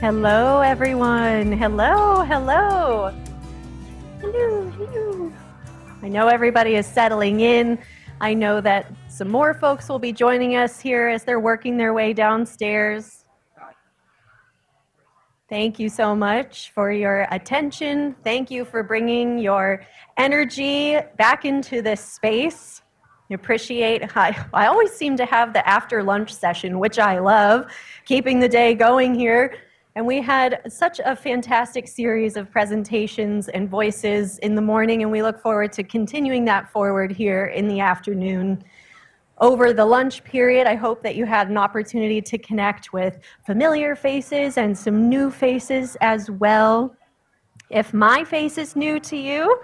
Hello, everyone. Hello, hello. Hello, hello. I know everybody is settling in. I know that some more folks will be joining us here as they're working their way downstairs. Thank you so much for your attention. Thank you for bringing your energy back into this space. I appreciate, I always seem to have the after lunch session, which I love, keeping the day going here. And we had such a fantastic series of presentations and voices in the morning, and we look forward to continuing that forward here in the afternoon. Over the lunch period, I hope that you had an opportunity to connect with familiar faces and some new faces as well. If my face is new to you,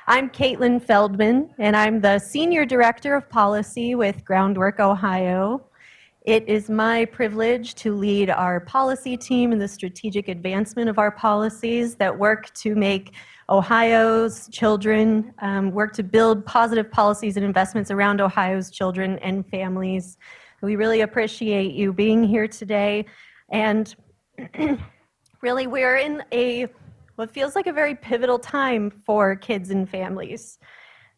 I'm Caitlin Feldman, and I'm the Senior Director of Policy with Groundwork Ohio. It is my privilege to lead our policy team in the strategic advancement of our policies that work to make Ohio's children, work to build positive policies and investments around Ohio's children and families. We really appreciate you being here today. And really, we're in what feels like a very pivotal time for kids and families.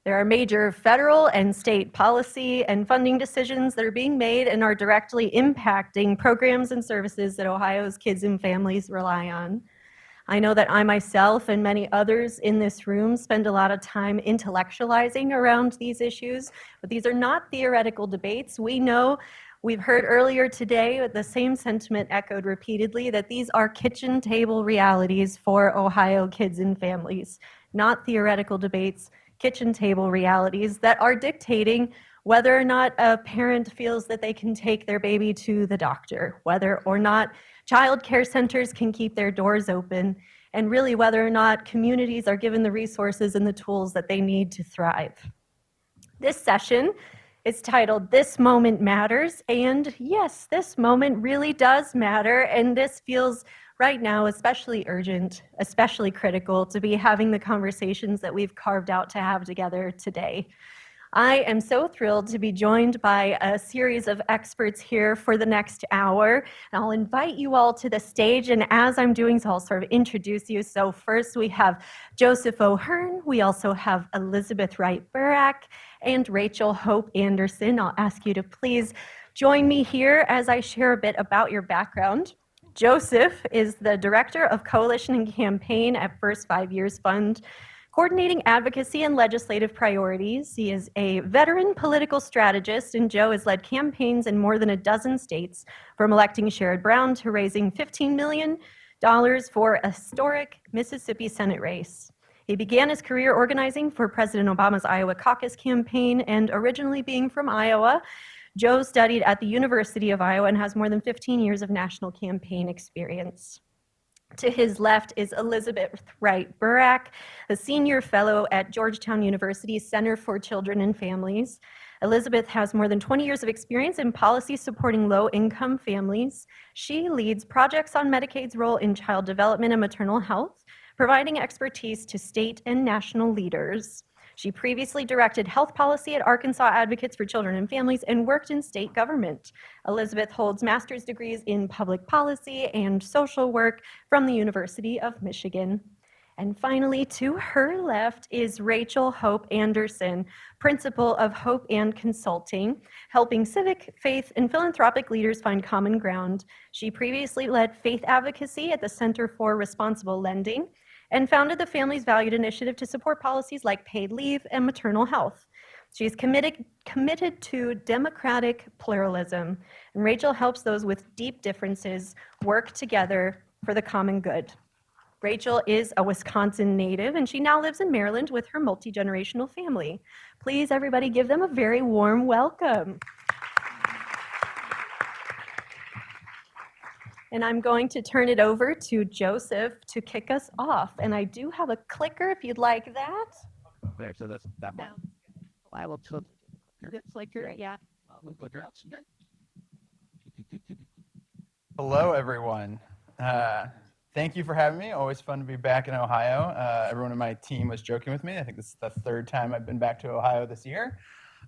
There are major federal and state policy and funding decisions that are being made and are directly impacting programs and services that Ohio's kids and families rely on. I know that I myself and many others in this room spend a lot of time intellectualizing around these issues, but these are not theoretical debates. We know, we've heard earlier today, the same sentiment echoed repeatedly, that these are kitchen table realities for Ohio kids and families, not theoretical debates, kitchen table realities that are dictating whether or not a parent feels that they can take their baby to the doctor, whether or not child care centers can keep their doors open, and really whether or not communities are given the resources and the tools that they need to thrive. This session is titled This Moment Matters, and yes, this moment really does matter, and this feels right now especially urgent, especially critical to be having the conversations that we've carved out to have together today. I am so thrilled to be joined by a series of experts here for the next hour. And I'll invite you all to the stage, and as I'm doing so, I'll sort of introduce you. So first we have Joseph O'Hearn. We also have Elizabeth Wright-Burak and Rachel Hope Anderson. I'll ask you to please join me here as I share a bit about your background. Joseph is the Director of Coalition and Campaign at First 5 Years Fund, coordinating advocacy and legislative priorities. He is a veteran political strategist, and Joe has led campaigns in more than a dozen states, from electing Sherrod Brown to raising $15 million for a historic Mississippi Senate race. He began his career organizing for President Obama's Iowa caucus campaign, and originally being from Iowa, Joe studied at the University of Iowa and has more than 15 years of national campaign experience. To his left is Elizabeth Wright-Burak, a senior fellow at Georgetown University's Center for Children and Families. Elizabeth has more than 20 years of experience in policy supporting low-income families. She leads projects on Medicaid's role in child development and maternal health, providing expertise to state and national leaders. She previously directed health policy at Arkansas Advocates for Children and Families and worked in state government. Elizabeth holds master's degrees in public policy and social work from the University of Michigan. And finally, to her left is Rachel Hope Anderson, principal of Hope and Consulting, helping civic, faith, and philanthropic leaders find common ground. She previously led faith advocacy at the Center for Responsible Lending and founded the Families Valued Initiative to support policies like paid leave and maternal health. She's committed to democratic pluralism, and Rachel helps those with deep differences work together for the common good. Rachel is a Wisconsin native, and she now lives in Maryland with her multi-generational family. Please, everybody, give them a very warm welcome. And I'm going to turn it over to Joseph to kick us off. And I do have a clicker if you'd like that. There, so that's that one. I will put The clicker, yeah. Hello, everyone. Thank you for having me. Always fun to be back in Ohio. Everyone on my team was joking with me. I think this is the third time I've been back to Ohio this year.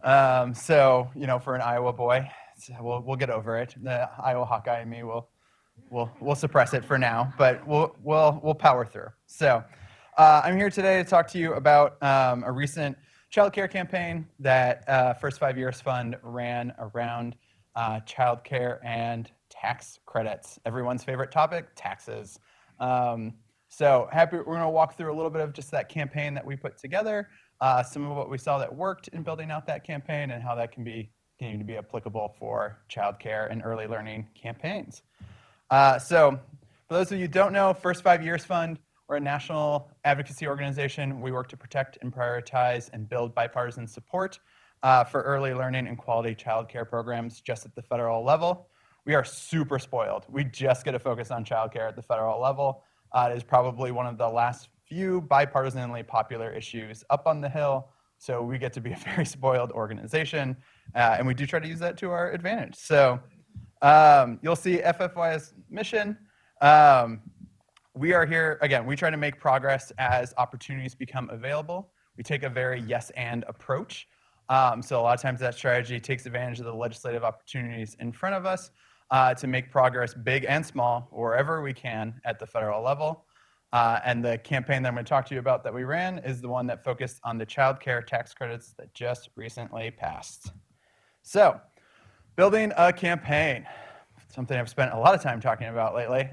So, you know, for an Iowa boy, we'll get over it. The Iowa Hawkeye in me will we'll suppress it for now, but we'll power through. So I'm here today to talk to you about a recent childcare campaign that First 5 Years Fund ran around childcare and tax credits. Everyone's favorite topic, taxes. So happy, we're going to walk through a little bit of just that campaign that we put together, some of what we saw that worked in building out that campaign, and how that can continue to be applicable for childcare and early learning campaigns. So for those of you who don't know, First 5 Years Fund, we're a national advocacy organization. We work to protect and prioritize and build bipartisan support for early learning and quality childcare programs just at the federal level. We are super spoiled. We just get to focus on childcare at the federal level. It is probably one of the last few bipartisanly popular issues up on the Hill. So we get to be a very spoiled organization, and we do try to use that to our advantage. So you'll see FFY's mission. We are here, again, we try to make progress as opportunities become available. We take a very yes and approach. So a lot of times that strategy takes advantage of the legislative opportunities in front of us to make progress big and small wherever we can at the federal level. And the campaign that I'm going to talk to you about that we ran is the one that focused on the child care tax credits that just recently passed. So, building a campaign, something I've spent a lot of time talking about lately.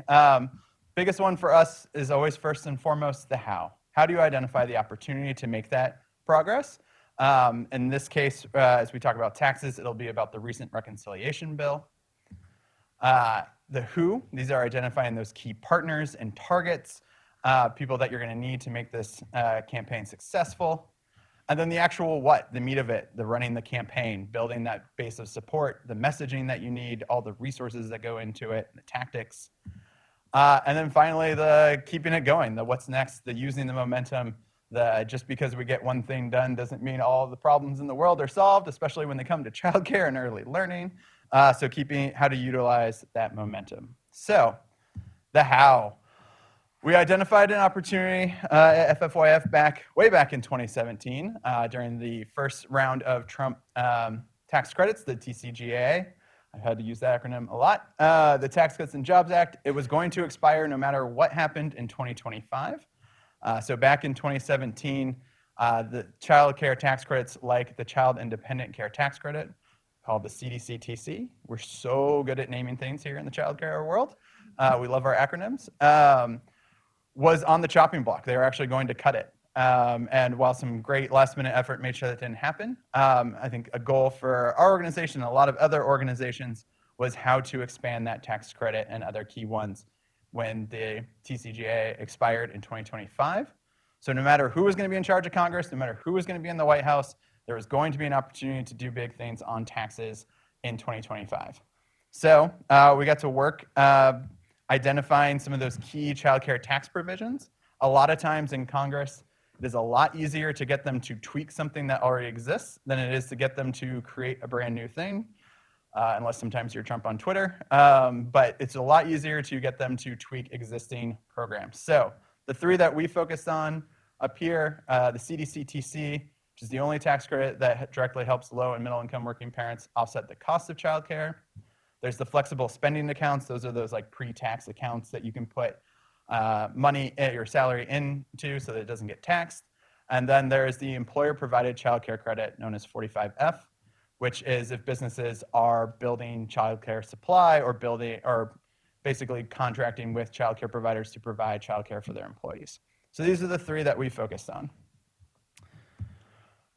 Biggest one for us is always first and foremost the how. How do you identify the opportunity to make that progress? In this case, as we talk about taxes, it'll be about the recent reconciliation bill. The who, these are identifying those key partners and targets, people that you're going to need to make this campaign successful. And then the actual what, the meat of it, the running the campaign, building that base of support, the messaging that you need, all the resources that go into it, the tactics. And then finally, the keeping it going, the what's next, the using the momentum, the just because we get one thing done doesn't mean all the problems in the world are solved, especially when they come to childcare and early learning. So keeping how to utilize that momentum. So the how. We identified an opportunity at FFYF way back in 2017 during the first round of Trump tax credits, the TCJA. I've had to use that acronym a lot. The Tax Cuts and Jobs Act, it was going to expire no matter what happened in 2025. So back in 2017, the child care tax credits like the Child Independent Care Tax Credit, called the CDCTC. We're so good at naming things here in the child care world. We love our acronyms. Was on the chopping block. They were actually going to cut it. And while some great last minute effort made sure that didn't happen, I think a goal for our organization and a lot of other organizations was how to expand that tax credit and other key ones when the TCJA expired in 2025. So no matter who was going to be in charge of Congress, no matter who was going to be in the White House, there was going to be an opportunity to do big things on taxes in 2025. So we got to work identifying some of those key child care tax provisions. A lot of times in Congress, it is a lot easier to get them to tweak something that already exists than it is to get them to create a brand new thing, unless sometimes you're Trump on Twitter. But it's a lot easier to get them to tweak existing programs. So the three that we focused on up here, the CDCTC, which is the only tax credit that directly helps low and middle income working parents offset the cost of childcare. There's the flexible spending accounts. Those are those like pre-tax accounts that you can put money, your salary into so that it doesn't get taxed. And then there's the employer-provided childcare credit known as 45F, which is if businesses are building childcare supply or basically contracting with childcare providers to provide childcare for their employees. So these are the three that we focused on.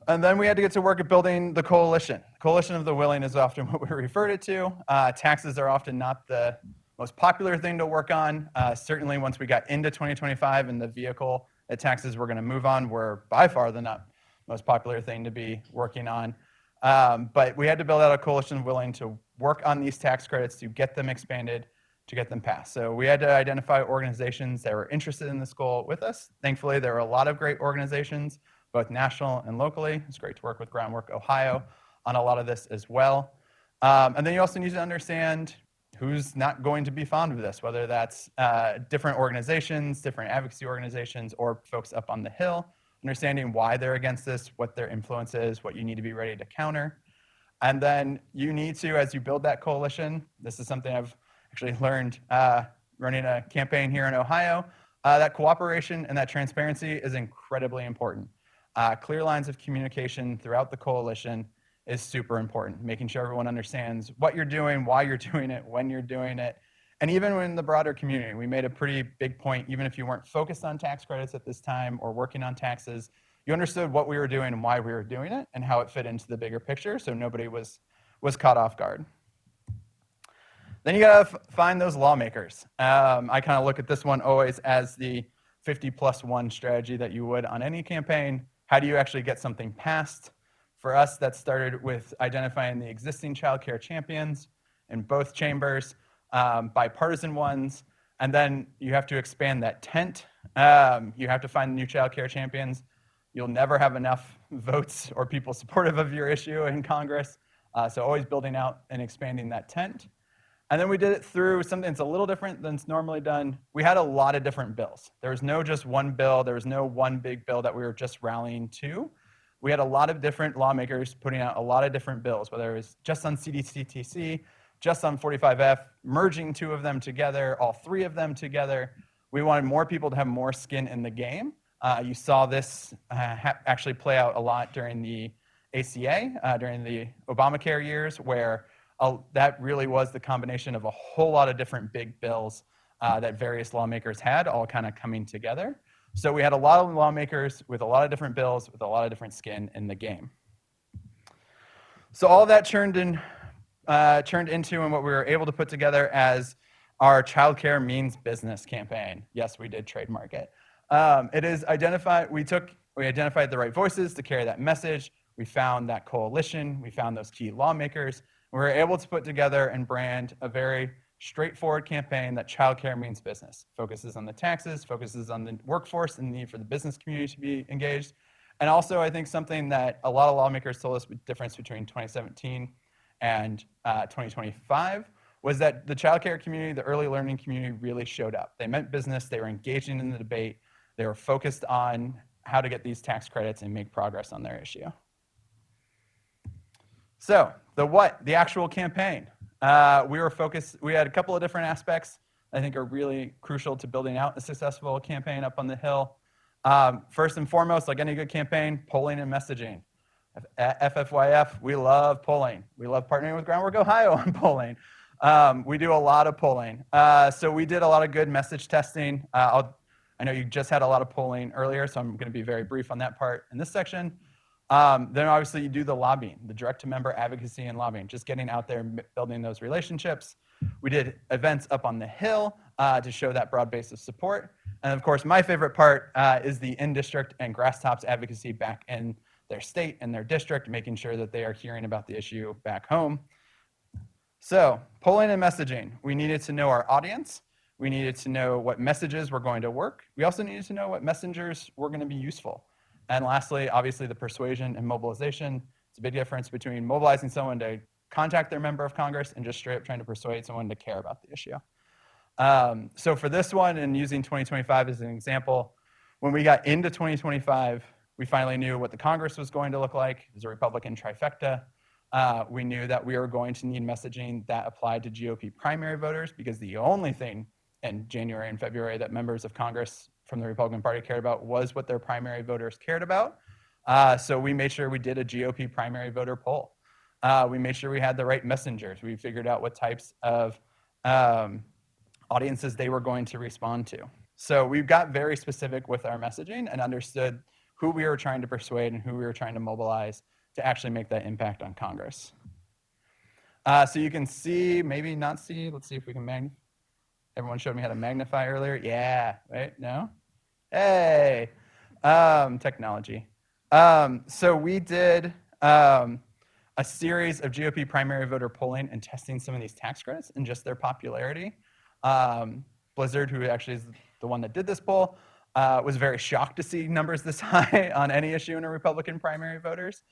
And then we had to get to work at building the coalition. Coalition of the willing is often what we refer it to. Taxes are often not the most popular thing to work on. Certainly once we got into 2025 and the vehicle that taxes were going to move on were by far the not most popular thing to be working on. But we had to build out a coalition willing to work on these tax credits to get them expanded, to get them passed. So we had to identify organizations that were interested in this goal with us. Thankfully, there were a lot of great organizations, both national and locally. It's great to work with Groundwork Ohio on a lot of this as well. And then you also need to understand who's not going to be fond of this, whether that's different organizations, different advocacy organizations, or folks up on the Hill, understanding why they're against this, what their influence is, what you need to be ready to counter. And then you need to, as you build that coalition, this is something I've actually learned running a campaign here in Ohio, that cooperation and that transparency is incredibly important. Clear lines of communication throughout the coalition is super important, making sure everyone understands what you're doing, why you're doing it, when you're doing it. And even in the broader community, we made a pretty big point, even if you weren't focused on tax credits at this time or working on taxes, you understood what we were doing and why we were doing it and how it fit into the bigger picture, so nobody was caught off guard. Then you gotta find those lawmakers. I kind of look at this one always as the 50+1 strategy that you would on any campaign. How do you actually get something passed? For us, that started with identifying the existing child care champions in both chambers, bipartisan ones, and then you have to expand that tent. You have to find new child care champions. You'll never have enough votes or people supportive of your issue in Congress, so always building out and expanding that tent. And then we did it through something that's a little different than it's normally done. We had a lot of different bills. There was no just one bill. There was no one big bill that we were just rallying to. We had a lot of different lawmakers putting out a lot of different bills, whether it was just on CDCTC, just on 45F, merging two of them together, all three of them together. We wanted more people to have more skin in the game. You saw this actually play out a lot during the ACA, during the Obamacare years, where that really was the combination of a whole lot of different big bills that various lawmakers had all kind of coming together. So we had a lot of lawmakers with a lot of different bills with a lot of different skin in the game. So all that turned into and what we were able to put together as our Childcare Means Business campaign. Yes, we did trademark it. It is identified, we identified the right voices to carry that message. We found that coalition. We found those key lawmakers. We were able to put together and brand a very straightforward campaign that childcare means business. Focuses on the taxes, focuses on the workforce and the need for the business community to be engaged. And also, I think something that a lot of lawmakers told us the difference between 2017 and 2025 was that the childcare community, the early learning community really showed up. They meant business, they were engaging in the debate, they were focused on how to get these tax credits and make progress on their issue. So, the what? The actual campaign. We had a couple of different aspects I think are really crucial to building out a successful campaign up on the Hill. First and foremost, like any good campaign, polling and messaging. At FFYF, we love polling. We love partnering with Groundwork Ohio on polling. We do a lot of polling. So we did a lot of good message testing. I know you just had a lot of polling earlier, so I'm going to be very brief on that part in this section. Then obviously you do the lobbying, the direct-to-member advocacy and lobbying, just getting out there and building those relationships. We did events up on the Hill to show that broad base of support. And of course, my favorite part is the in-district and grasstops advocacy back in their state and their district, making sure that they are hearing about the issue back home. So, polling and messaging. We needed to know our audience. We needed to know what messages were going to work. We also needed to know what messengers were going to be useful. And lastly, obviously, the persuasion and mobilization. It's a big difference between mobilizing someone to contact their member of Congress and just straight up trying to persuade someone to care about the issue. So for this one, and using 2025 as an example, when we got into 2025, we finally knew what the Congress was going to look like. It was a Republican trifecta. We knew that we were going to need messaging that applied to GOP primary voters, because the only thing in January and February that members of Congress from the Republican Party cared about was what their primary voters cared about. So we made sure we did a GOP primary voter poll. We made sure we had the right messengers. We figured out what types of audiences they were going to respond to. So we got very specific with our messaging and understood who we were trying to persuade and who we were trying to mobilize to actually make that impact on Congress. So you can see, maybe not see, let's see if we can everyone showed me how to magnify earlier. Yeah, right, no? Hey, technology. So we did a series of GOP primary voter polling and testing some of these tax credits and just their popularity. Blizzard, who actually is the one that did this poll, was very shocked to see numbers this high on any issue in a Republican primary voters,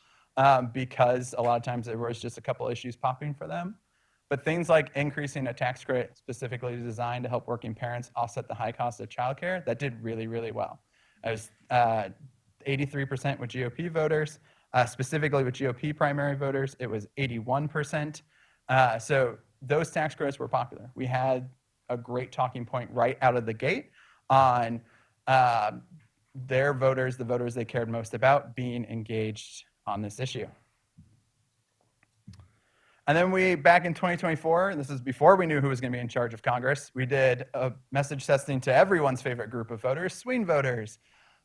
because a lot of times there was just a couple issues popping for them. But things like increasing a tax credit specifically designed to help working parents offset the high cost of childcare, that did really, really well. It was 83% with GOP voters. Specifically with GOP primary voters, it was 81%. So those tax credits were popular. We had a great talking point right out of the gate on their voters, the voters they cared most about, being engaged on this issue. And then back in 2024, this is before we knew who was going to be in charge of Congress, we did a message testing to everyone's favorite group of voters, swing voters,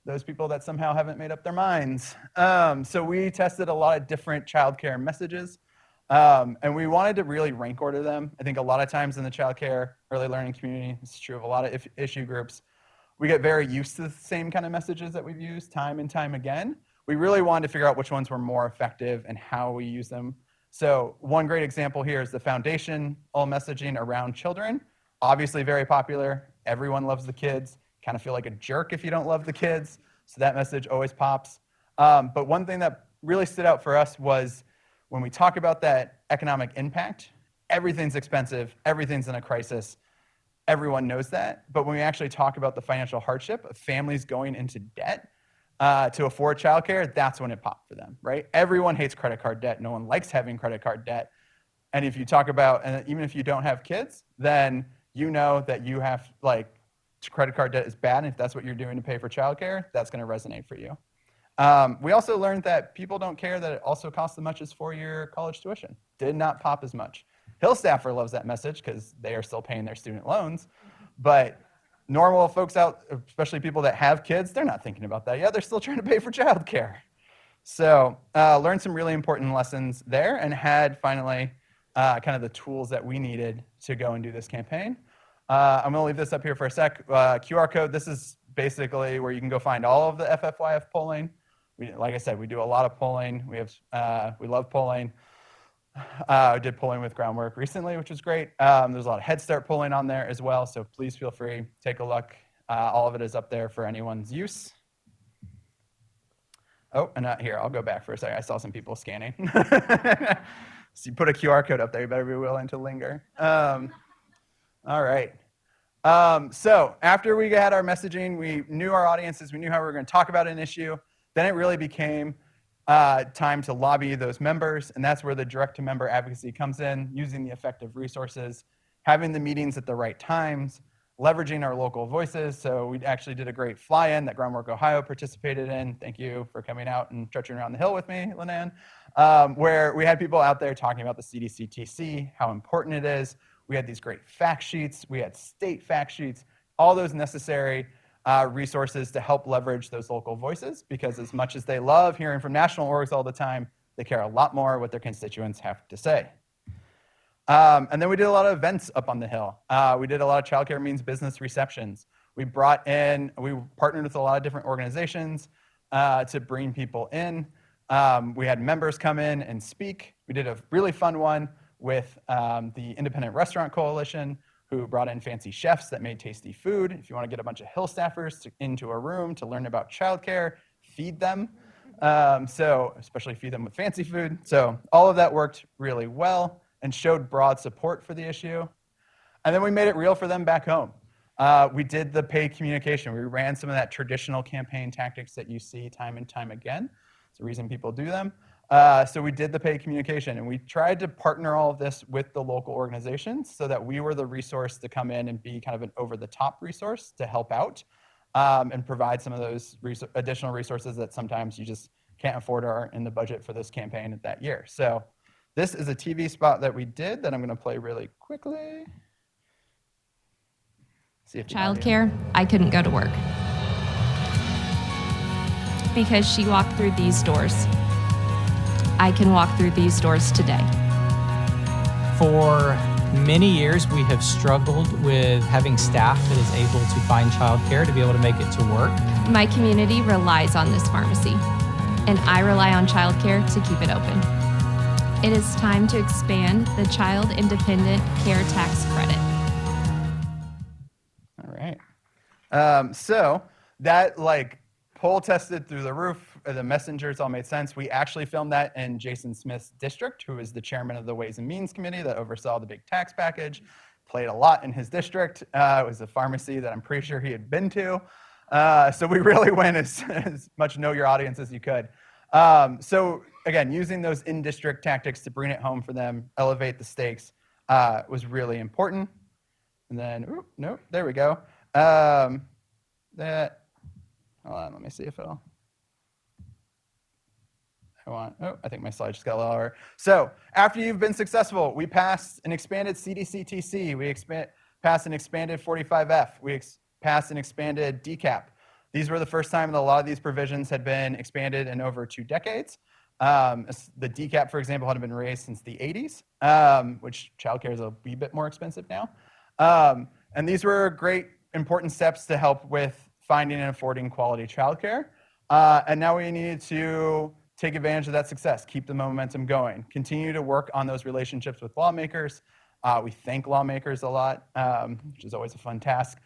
those people that somehow haven't made up their minds. So we tested a lot of different childcare messages, and we wanted to really rank order them. I think a lot of times in the childcare early learning community, this is true of a lot of issue groups, we get very used to the same kind of messages that we've used time and time again. We really wanted to figure out which ones were more effective and how we use them. So one great example here is the foundational messaging around children. Obviously very popular. Everyone loves the kids. Kind of feel like a jerk if you don't love the kids. So that message always pops. But one thing that really stood out for us was when we talk about that economic impact, everything's expensive, everything's in a crisis. Everyone knows that. But when we actually talk about the financial hardship of families going into debt, to afford childcare, that's when it popped for them, right? Everyone hates credit card debt. No one likes having credit card debt. And if you talk about, and even if you don't have kids, then you know that you have, like, credit card debt is bad. And if that's what you're doing to pay for childcare, that's going to resonate for you. We also learned that people don't care that it also costs as much as 4-year college tuition. Did not pop as much. Hill Staffer loves that message because they are still paying their student loans. But normal folks out, especially people that have kids, they're not thinking about that yet. They're still trying to pay for childcare. So learned some really important lessons there and had finally kind of the tools that we needed to go and do this campaign. I'm going to leave this up here for a sec. QR code, this is basically where you can go find all of the FFYF polling. Like I said, we do a lot of polling. We love polling. I did polling with Groundwork recently, which was great. There's a lot of Head Start polling on there as well, so please feel free, take a look. All of it is up there for anyone's use. Oh, and here, I'll go back for a second. I saw some people scanning. So you put a QR code up there, you better be willing to linger. All right. So after we had our messaging, we knew our audiences, we knew how we were going to talk about an issue. Then it really became time to lobby those members, and that's where the direct-to-member advocacy comes in, using the effective resources, having the meetings at the right times, leveraging our local voices. So we actually did a great fly-in that Groundwork Ohio participated in. Thank you for coming out and stretching around the hill with me, Linan, where we had people out there talking about the CDCTC, how important it is. We had these great fact sheets. We had state fact sheets, all those necessary resources to help leverage those local voices, because as much as they love hearing from national orgs all the time, they care a lot more what their constituents have to say. And then we did a lot of events up on the Hill. We did a lot of Childcare Means Business receptions. We partnered with a lot of different organizations to bring people in. We had members come in and speak. We did a really fun one with the Independent Restaurant Coalition, who brought in fancy chefs that made tasty food. If you want to get a bunch of Hill staffers into a room to learn about childcare, feed them. So especially feed them with fancy food. So all of that worked really well and showed broad support for the issue. And then we made it real for them back home. We did the paid communication. We ran some of that traditional campaign tactics that you see time and time again. It's the reason people do them. So we did the paid communication, and we tried to partner all of this with the local organizations so that we were the resource to come in and be kind of an over-the-top resource to help out and provide some of those additional resources that sometimes you just can't afford or aren't in the budget for this campaign that year. So this is a TV spot that we did that I'm going to play really quickly. See if Childcare, I couldn't go to work because she walked through these doors. I can walk through these doors today. For many years, we have struggled with having staff that is able to find childcare to be able to make it to work. My community relies on this pharmacy, and I rely on childcare to keep it open. It is time to expand the Child Independent Care Tax Credit. All right. So that poll tested through the roof. The messengers all made sense. We actually filmed that in Jason Smith's district, who is the chairman of the Ways and Means Committee that oversaw the big tax package. Played a lot in his district. It was a pharmacy that I'm pretty sure he had been to. So we really went as much know your audience as you could. So again, using those in-district tactics to bring it home for them, elevate the stakes. was really important. And then, nope, there we go. Hold on, let me see if it'll. I think my slide just got a little lower. So after you've been successful, we passed an expanded CDCTC. We passed an expanded 45F. We passed an expanded DCAP. These were the first time that a lot of these provisions had been expanded in over 2 decades. The DCAP, for example, had been raised since the 80s, which childcare is a wee bit more expensive now. And these were great, important steps to help with finding and affording quality childcare. And now we need to take advantage of that success, keep the momentum going, continue to work on those relationships with lawmakers. We thank lawmakers a lot, which is always a fun task.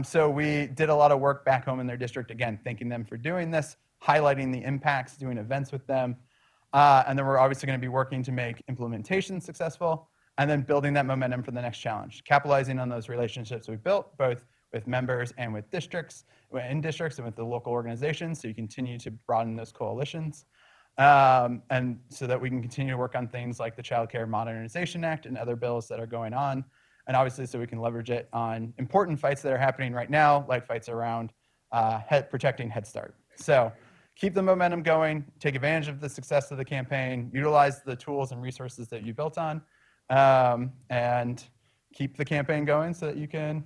So we did a lot of work back home in their district, again, thanking them for doing this, highlighting the impacts, doing events with them. And then we're obviously going to be working to make implementation successful and then building that momentum for the next challenge, capitalizing on those relationships we've built, both with members and with districts, in districts and with the local organizations, so you continue to broaden those coalitions. And so that we can continue to work on things like the Child Care Modernization Act and other bills that are going on. And obviously, so we can leverage it on important fights that are happening right now, like fights around protecting Head Start. So keep the momentum going, take advantage of the success of the campaign, utilize the tools and resources that you built on, and keep the campaign going so that you can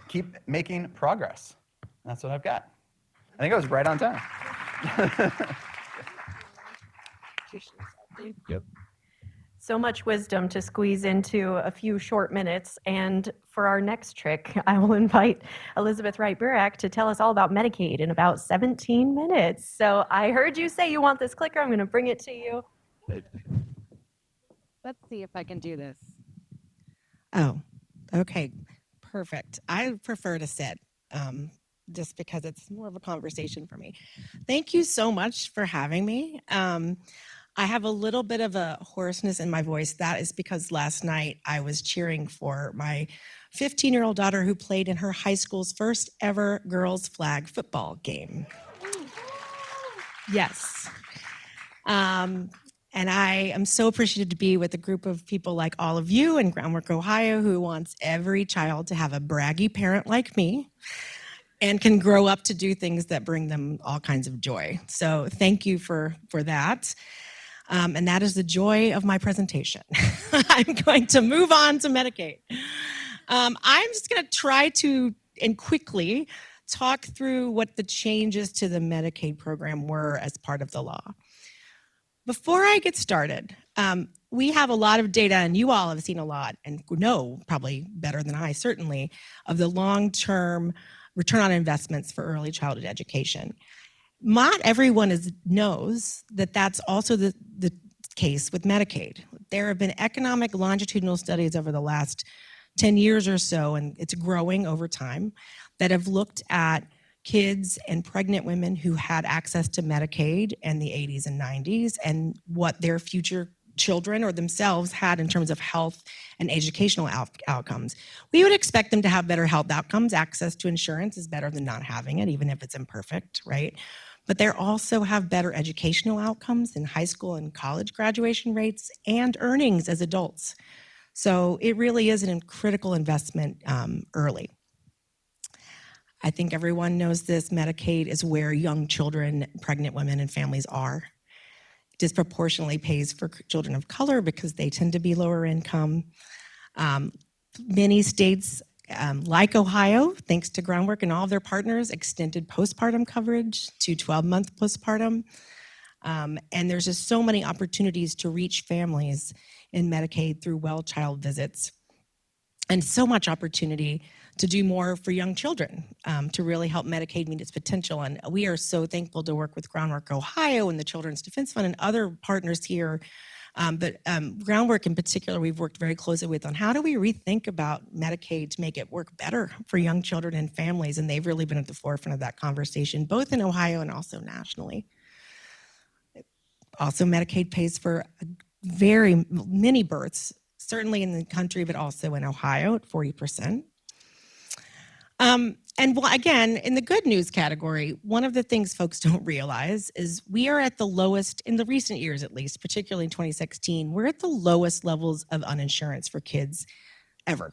keep making progress. That's what I've got. I think I was right on time. Yep. So much wisdom to squeeze into a few short minutes. And for our next trick, I will invite Elizabeth Wright-Burak to tell us all about Medicaid in about 17 minutes. So I heard you say you want this clicker. I'm going to bring it to you. Let's see if I can do this. Oh, okay. Perfect. I prefer to sit just because it's more of a conversation for me. Thank you so much for having me. I have a little bit of a hoarseness in my voice. That is because last night I was cheering for my 15-year-old daughter who played in her high school's first ever girls flag football game. Yes. And I am so appreciative to be with a group of people like all of you in Groundwork, Ohio, who wants every child to have a braggy parent like me and can grow up to do things that bring them all kinds of joy. So thank you for that. And that is the joy of my presentation. I'm going to move on to Medicaid. I'm just going to try to, and quickly, talk through what the changes to the Medicaid program were as part of the law. Before I get started, we have a lot of data, and you all have seen a lot, and know probably better than I certainly, of the long-term return on investments for early childhood education. Not everyone knows that that's also the case with Medicaid. There have been economic longitudinal studies over the last 10 years or so, and it's growing over time, that have looked at kids and pregnant women who had access to Medicaid in the 80s and 90s and what their future children or themselves had in terms of health and educational outcomes. We would expect them to have better health outcomes. Access to insurance is better than not having it, even if it's imperfect, right? But they also have better educational outcomes in high school and college graduation rates and earnings as adults. So it really is a critical investment early. I think everyone knows this. Medicaid is where young children, pregnant women, and families are. Disproportionately pays for children of color because they tend to be lower income. Many states, like Ohio, thanks to Groundwork and all of their partners, extended postpartum coverage to 12-month postpartum. And there's just so many opportunities to reach families in Medicaid through well child visits. And so much opportunity to do more for young children to really help Medicaid meet its potential. And we are so thankful to work with Groundwork Ohio and the Children's Defense Fund and other partners here. But Groundwork in particular, we've worked very closely with on how do we rethink about Medicaid to make it work better for young children and families. And they've really been at the forefront of that conversation, both in Ohio and also nationally. Also, Medicaid pays for very many births, certainly in the country, but also in Ohio at 40%. Again, in the good news category, one of the things folks don't realize is we are at the lowest, in the recent years at least, particularly in 2016, we're at the lowest levels of uninsurance for kids ever.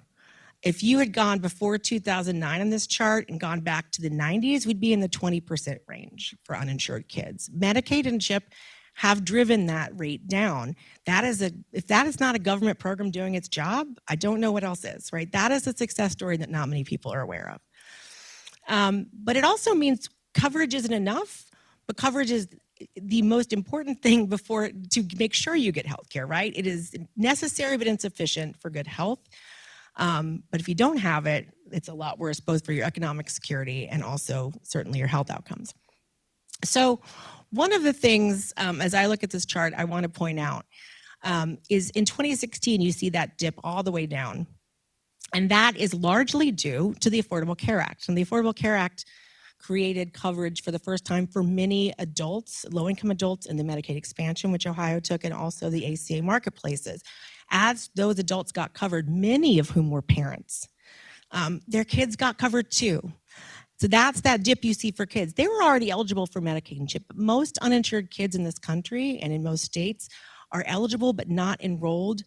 If you had gone before 2009 on this chart and gone back to the 90s, we'd be in the 20% range for uninsured kids. Medicaid and CHIP have driven that rate down. If that is not a government program doing its job, I don't know what else is, right? That is a success story that not many people are aware of. But it also means coverage isn't enough, but coverage is the most important thing to make sure you get health care, right? It is necessary but insufficient for good health. But if you don't have it, it's a lot worse, both for your economic security and also certainly your health outcomes. So one of the things, as I look at this chart, I want to point out is in 2016, you see that dip all the way down. And that is largely due to the Affordable Care Act. And the Affordable Care Act created coverage for the first time for many adults, low-income adults in the Medicaid expansion, which Ohio took, and also the ACA marketplaces. As those adults got covered, many of whom were parents, their kids got covered too. So that's that dip you see for kids. They were already eligible for Medicaid and CHIP, but most uninsured kids in this country and in most states are eligible but not enrolled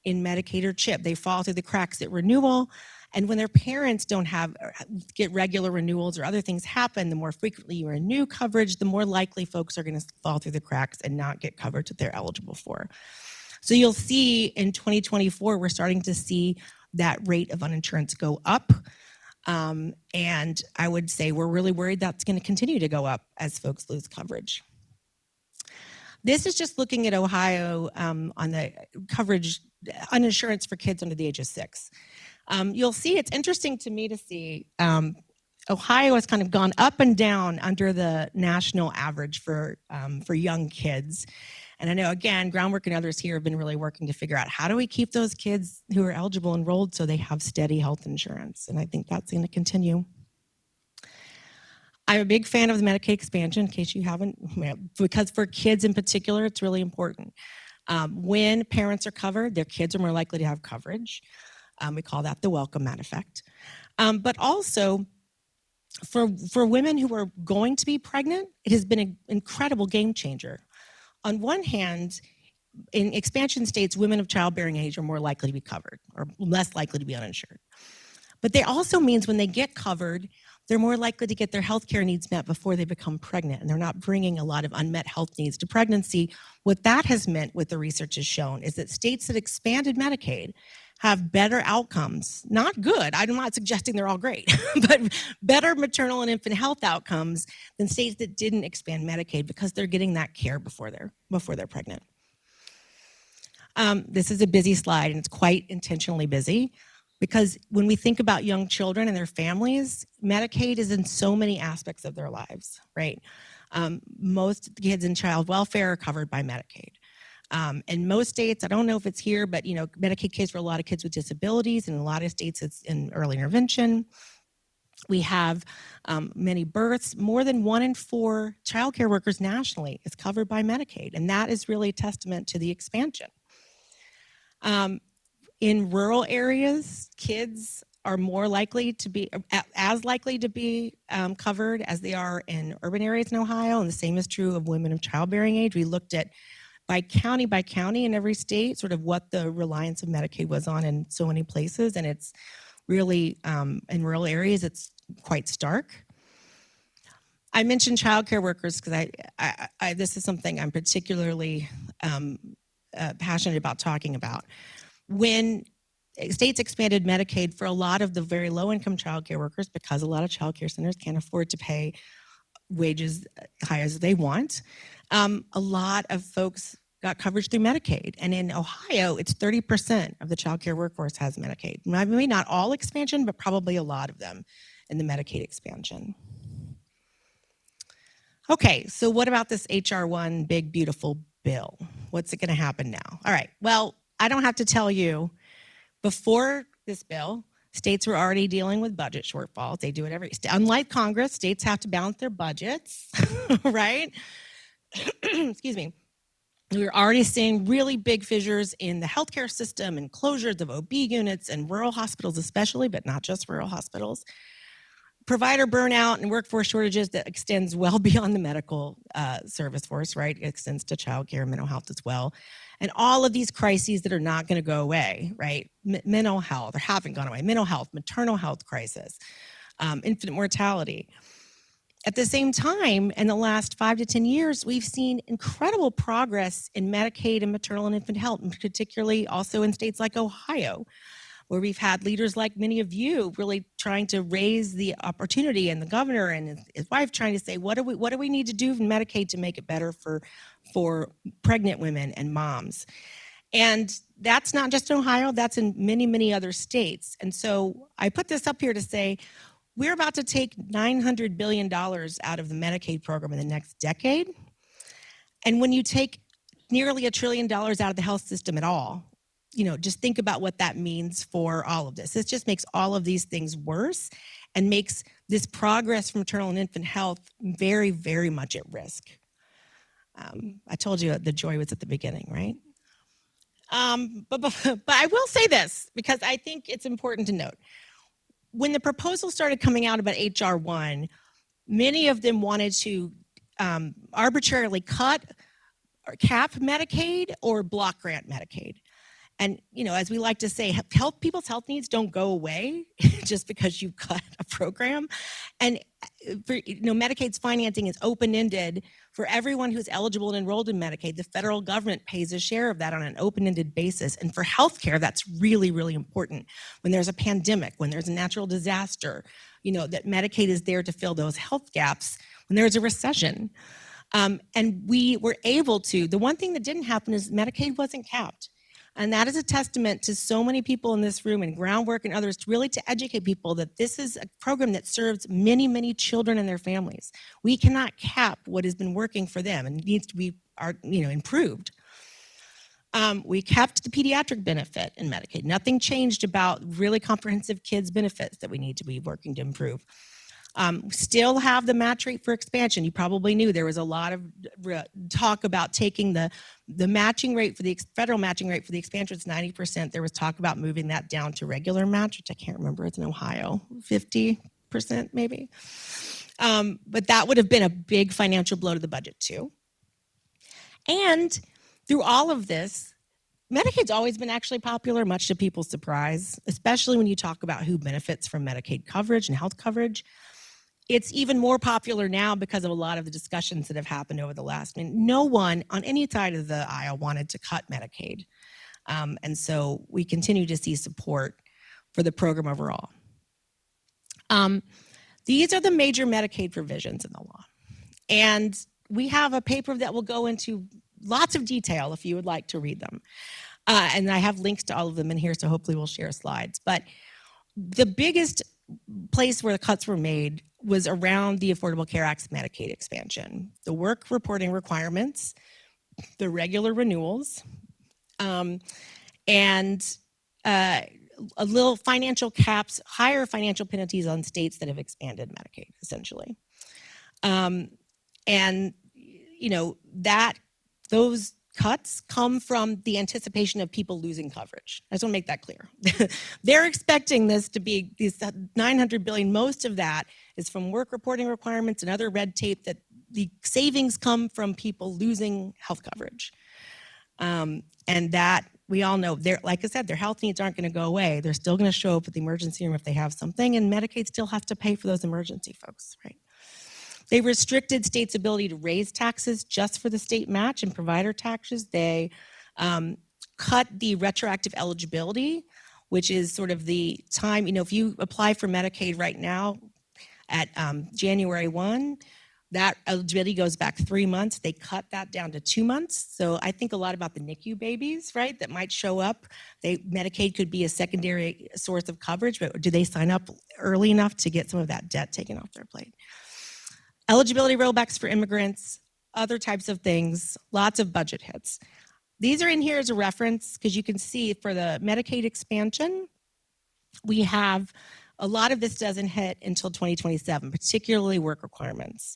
in Medicaid or CHIP. They fall through the cracks at renewal. And when their parents don't get regular renewals or other things happen, the more frequently you renew coverage, the more likely folks are going to fall through the cracks and not get coverage that they're eligible for. So you'll see in 2024, we're starting to see that rate of uninsurance go up. And I would say we're really worried that's going to continue to go up as folks lose coverage. This is just looking at Ohio on the coverage, uninsurance for kids under the age of 6. You'll see it's interesting to me to see Ohio has kind of gone up and down under the national average for young kids. And I know, again, Groundwork and others here have been really working to figure out how do we keep those kids who are eligible enrolled so they have steady health insurance. And I think that's going to continue. I'm a big fan of the Medicaid expansion, in case you haven't, because for kids in particular, it's really important. When parents are covered, their kids are more likely to have coverage. We call that the welcome mat effect. But also, for women who are going to be pregnant, it has been an incredible game changer. On one hand, in expansion states, women of childbearing age are more likely to be covered or less likely to be uninsured. But it also means when they get covered, they're more likely to get their healthcare needs met before they become pregnant, and they're not bringing a lot of unmet health needs to pregnancy. What that has meant, what the research has shown, is that states that expanded Medicaid have better outcomes. Not good, I'm not suggesting they're all great, but better maternal and infant health outcomes than states that didn't expand Medicaid because they're getting that care before they're pregnant. This is a busy slide, and it's quite intentionally busy because when we think about young children and their families, Medicaid is in so many aspects of their lives, right? Most kids in child welfare are covered by Medicaid. In most states, I don't know if it's here, but Medicaid pays for a lot of kids with disabilities, and in a lot of states it's in early intervention. We have many births. More than 1 in 4 child care workers nationally is covered by Medicaid, and that is really a testament to the expansion. In rural areas, kids are more likely to be, as likely to be covered as they are in urban areas in Ohio, and the same is true of women of childbearing age. We looked at by county in every state, sort of what the reliance of Medicaid was on in so many places, and it's really, in rural areas, it's quite stark. I mentioned child care workers because this is something I'm particularly passionate about talking about. When states expanded Medicaid for a lot of the very low-income child care workers, because a lot of child care centers can't afford to pay wages high as they want, a lot of folks got coverage through Medicaid. And in Ohio, it's 30% of the child care workforce has Medicaid. Maybe not all expansion, but probably a lot of them in the Medicaid expansion. Okay, so what about this HR 1 big, beautiful bill? What's it going to happen now? All right, well, I don't have to tell you, before this bill, states were already dealing with budget shortfalls. They do it unlike Congress, states have to balance their budgets, right? Excuse me. We're already seeing really big fissures in the healthcare system and closures of OB units and rural hospitals especially, but not just rural hospitals. provider burnout and workforce shortages that extends well beyond the medical service force, right? It extends to childcare and mental health as well. And all of these crises that are not going to go away, right? Mental health, or haven't gone away, mental health, maternal health crisis, infant mortality. At the same time, in the last 5 to 10 years, we've seen incredible progress in Medicaid and maternal and infant health, and particularly also in states like Ohio, where we've had leaders like many of you really trying to raise the opportunity, and the governor and his wife trying to say, what do we need to do in Medicaid to make it better for pregnant women and moms? And that's not just in Ohio, that's in many, many other states. And so I put this up here to say, we're about to take $900 billion out of the Medicaid program in the next decade. And when you take nearly $1 trillion out of the health system at all, just think about what that means for all of this. This just makes all of these things worse and makes this progress from maternal and infant health very, very much at risk. I told you the joy was at the beginning, right? But I will say this, because I think it's important to note. When the proposal started coming out about HR 1, many of them wanted to arbitrarily cut or cap Medicaid or block grant Medicaid. And, as we like to say, people's health needs don't go away just because you cut a program. And, Medicaid's financing is open-ended for everyone who's eligible and enrolled in Medicaid. The federal government pays a share of that on an open-ended basis. And for healthcare, that's really, really important. When there's a pandemic, when there's a natural disaster, that Medicaid is there to fill those health gaps when there's a recession. And we were able to. The one thing that didn't happen is Medicaid wasn't capped. And that is a testament to so many people in this room and Groundwork and others really to educate people that this is a program that serves many, many children and their families. We cannot cap what has been working for them, and it needs to be improved. We kept the pediatric benefit in Medicaid. Nothing changed about really comprehensive kids benefits that we need to be working to improve. Still have the match rate for expansion. You probably knew there was a lot of talk about taking the matching rate for the federal matching rate for the expansion is 90%. There was talk about moving that down to regular match, which I can't remember. It's in Ohio, 50% maybe. But that would have been a big financial blow to the budget too. And through all of this, Medicaid's always been actually popular, much to people's surprise, especially when you talk about who benefits from Medicaid coverage and health coverage. It's even more popular now because of a lot of the discussions that have happened over the last minute. No one on any side of the aisle wanted to cut Medicaid. And so we continue to see support for the program overall. These are the major Medicaid provisions in the law. And we have a paper that will go into lots of detail if you would like to read them. And I have links to all of them in here, so hopefully we'll share slides. But the biggest place where the cuts were made was around the Affordable Care Act's Medicaid expansion. The work reporting requirements, the regular renewals, and a little financial caps, higher financial penalties on states that have expanded Medicaid, essentially. And, those cuts come from the anticipation of people losing coverage. I just want to make that clear. They're expecting this to be these $900 billion. Most of that is from work reporting requirements and other red tape that the savings come from people losing health coverage. And that we all know, like I said, their health needs aren't going to go away. They're still going to show up at the emergency room if they have something, and Medicaid still has to pay for those emergency folks, right? They restricted states' ability to raise taxes just for the state match and provider taxes. They cut the retroactive eligibility, which is sort of the time, if you apply for Medicaid right now at January 1, that eligibility goes back 3 months. They cut that down to 2 months. So I think a lot about the NICU babies, right, that might show up. Medicaid could be a secondary source of coverage, but do they sign up early enough to get some of that debt taken off their plate? Eligibility rollbacks for immigrants, other types of things, lots of budget hits. These are in here as a reference because you can see for the Medicaid expansion, we have a lot of this doesn't hit until 2027, particularly work requirements.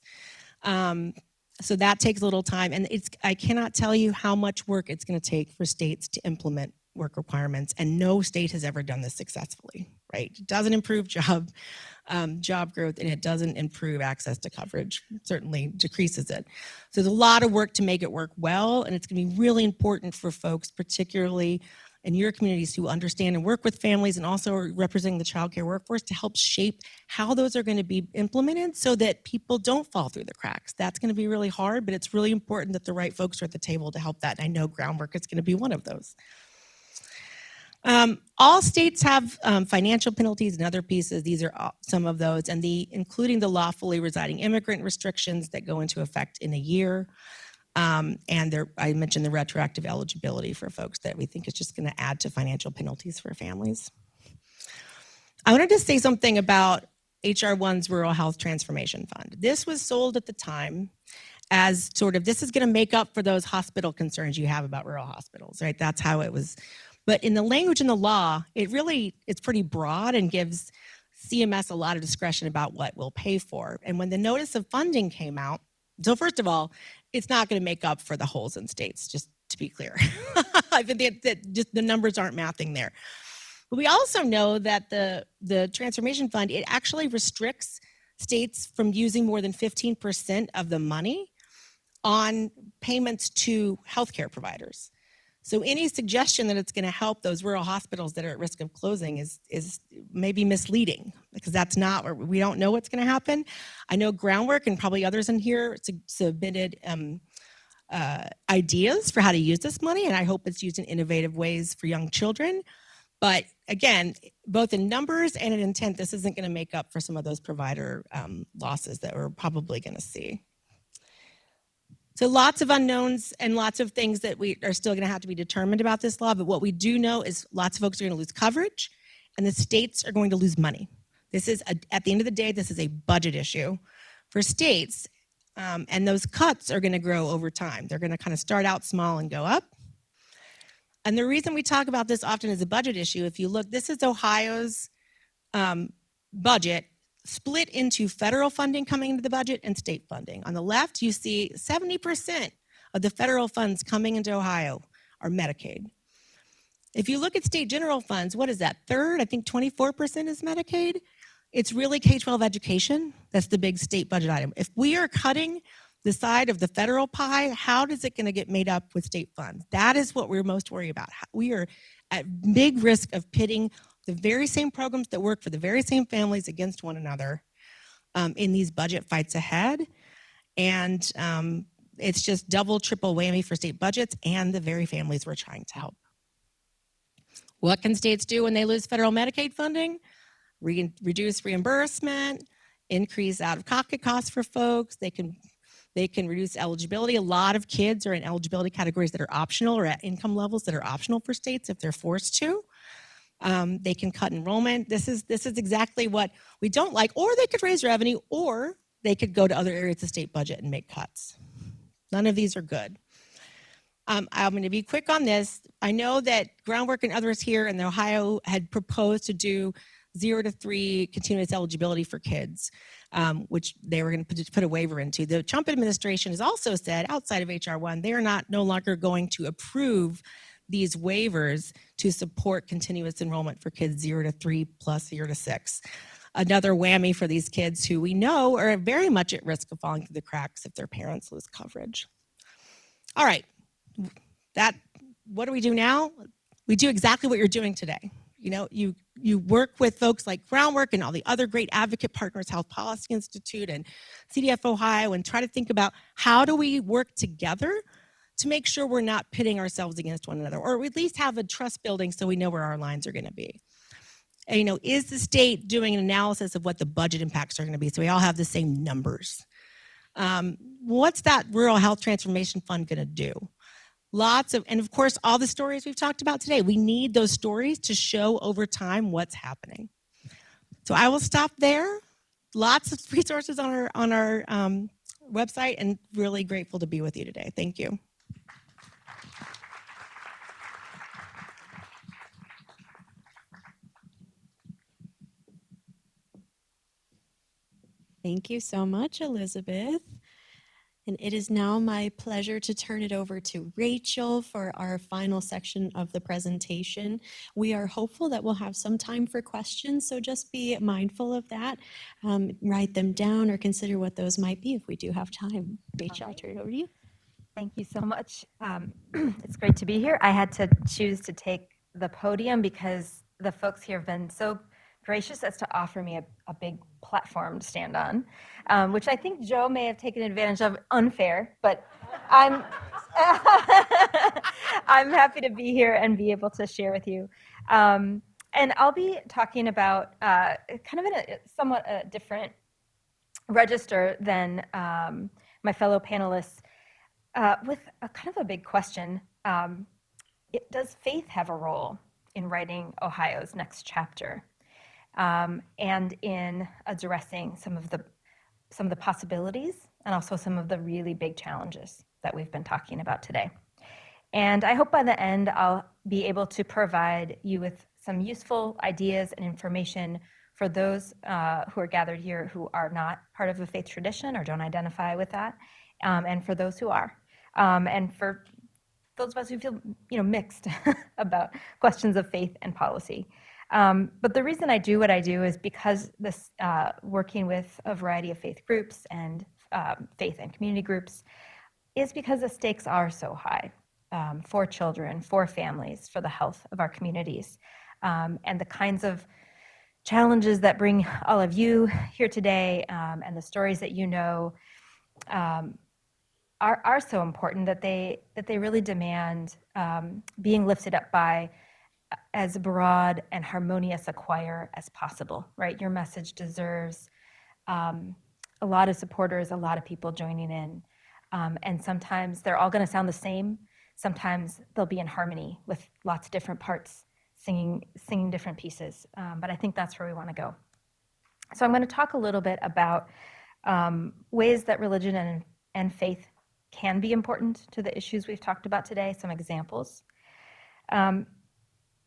So that takes a little time, and I cannot tell you how much work it's going to take for states to implement work requirements, and no state has ever done this successfully, right? It doesn't improve job job growth, and it doesn't improve access to coverage, certainly decreases it. So there's a lot of work to make it work well, and it's going to be really important for folks, particularly in your communities who understand and work with families and also are representing the child care workforce, to help shape how those are going to be implemented so that people don't fall through the cracks. That's going to be really hard, but it's really important that the right folks are at the table to help that. And I know Groundwork is going to be one of those. All states have financial penalties and other pieces. These are some of those, and including the lawfully residing immigrant restrictions that go into effect in a year. And I mentioned the retroactive eligibility for folks that we think is just going to add to financial penalties for families. I wanted to say something about HR 1's Rural Health Transformation Fund. This was sold at the time as sort of, this is going to make up for those hospital concerns you have about rural hospitals, right? That's how it was. But in the language in the law, it's pretty broad and gives CMS a lot of discretion about what we'll pay for. And when the notice of funding came out, so first of all, it's not going to make up for the holes in states, just to be clear. I think that just the numbers aren't mathing there. But we also know that the Transformation Fund, it actually restricts states from using more than 15% of the money on payments to healthcare providers. So any suggestion that it's going to help those rural hospitals that are at risk of closing is maybe misleading, because that's not, we don't know what's going to happen. I know Groundwork and probably others in here submitted ideas for how to use this money, and I hope it's used in innovative ways for young children. But again, both in numbers and in intent, this isn't going to make up for some of those provider losses that we're probably going to see. So lots of unknowns and lots of things that we are still going to have to be determined about this law. But what we do know is lots of folks are going to lose coverage, and the states are going to lose money. This is, at the end of the day, this is a budget issue for states, and those cuts are going to grow over time. They're going to kind of start out small and go up. And the reason we talk about this often as a budget issue, if you look, this is Ohio's budget split into federal funding coming into the budget and state funding. On the left, you see 70% of the federal funds coming into Ohio are Medicaid. If you look at state general funds, what is that? Third, I think 24% is Medicaid. It's really K-12 education. That's the big state budget item. If we are cutting the side of the federal pie, how is it going to get made up with state funds? That is what we're most worried about. We are at big risk of pitting the very same programs that work for the very same families against one another in these budget fights ahead. And it's just double, triple whammy for state budgets and the very families we're trying to help. What can states do when they lose federal Medicaid funding? Reduce reimbursement, increase out-of-pocket costs for folks. They can reduce eligibility. A lot of kids are in eligibility categories that are optional or at income levels that are optional for states if they're forced to. They can cut enrollment. This is exactly what we don't like. Or they could raise revenue, or they could go to other areas of the state budget and make cuts. None of these are good. I'm going to be quick on this. I know that Groundwork and others here in Ohio had proposed to do 0 to 3 continuous eligibility for kids, which they were going to put a waiver into. The Trump administration has also said, outside of HR 1, they are no longer going to approve these waivers to support continuous enrollment for kids 0 to 3 plus 0 to 6. Another whammy for these kids who we know are very much at risk of falling through the cracks if their parents lose coverage. All right, what do we do now? We do exactly what you're doing today. You know, you work with folks like Groundwork and all the other great advocate partners, Health Policy Institute and CDF Ohio, and try to think about how do we work together to make sure we're not pitting ourselves against one another, or at least have a trust building so we know where our lines are going to be. And, you know, is the state doing an analysis of what the budget impacts are going to be so we all have the same numbers? What's that Rural Health Transformation Fund going to do? And of course, all the stories we've talked about today, we need those stories to show over time what's happening. So I will stop there. Lots of resources on our website, and really grateful to be with you today. Thank you. Thank you so much, Elizabeth. And it is now my pleasure to turn it over to Rachel for our final section of the presentation. We are hopeful that we'll have some time for questions, so just be mindful of that. Write them down or consider what those might be if we do have time. Rachel, I'll turn it over to you. Thank you so much. It's great to be here. I had to choose to take the podium because the folks here have been so gracious as to offer me a big platform to stand on, which I think Joe may have taken advantage of, unfair, but I'm, I'm happy to be here and be able to share with you. And I'll be talking about kind of in a somewhat different register than my fellow panelists, with a kind of a big question. Does faith have a role in writing Ohio's next chapter? And in addressing some of the possibilities and also some of the really big challenges that we've been talking about today. And I hope by the end I'll be able to provide you with some useful ideas and information for those who are gathered here who are not part of the faith tradition or don't identify with that, and for those who are, and for those of us who feel mixed about questions of faith and policy. But the reason I do what I do is because this working with a variety of faith groups and faith and community groups is because the stakes are so high for children, for families, for the health of our communities. And the kinds of challenges that bring all of you here today and the stories that you know are so important that they really demand being lifted up by as broad and harmonious a choir as possible, right? Your message deserves a lot of supporters, a lot of people joining in. And sometimes they're all going to sound the same. Sometimes they'll be in harmony with lots of different parts singing different pieces. But I think that's where we want to go. So I'm going to talk a little bit about ways that religion and faith can be important to the issues we've talked about today, some examples.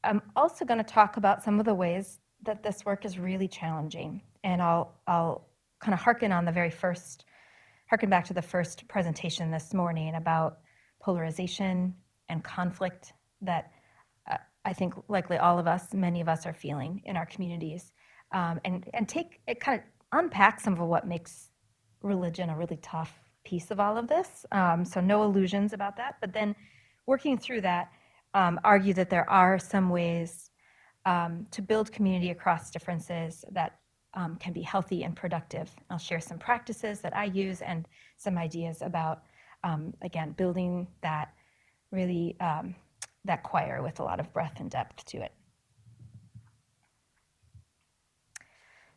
I'm also going to talk about some of the ways that this work is really challenging. And I'll kind of harken back to the first presentation this morning about polarization and conflict that I think likely all of us, many of us are feeling in our communities, and kind of unpack some of what makes religion a really tough piece of all of this. So no illusions about that, but then working through that, argue that there are some ways to build community across differences that can be healthy and productive. I'll share some practices that I use and some ideas about, again, building that really, that choir with a lot of breadth and depth to it.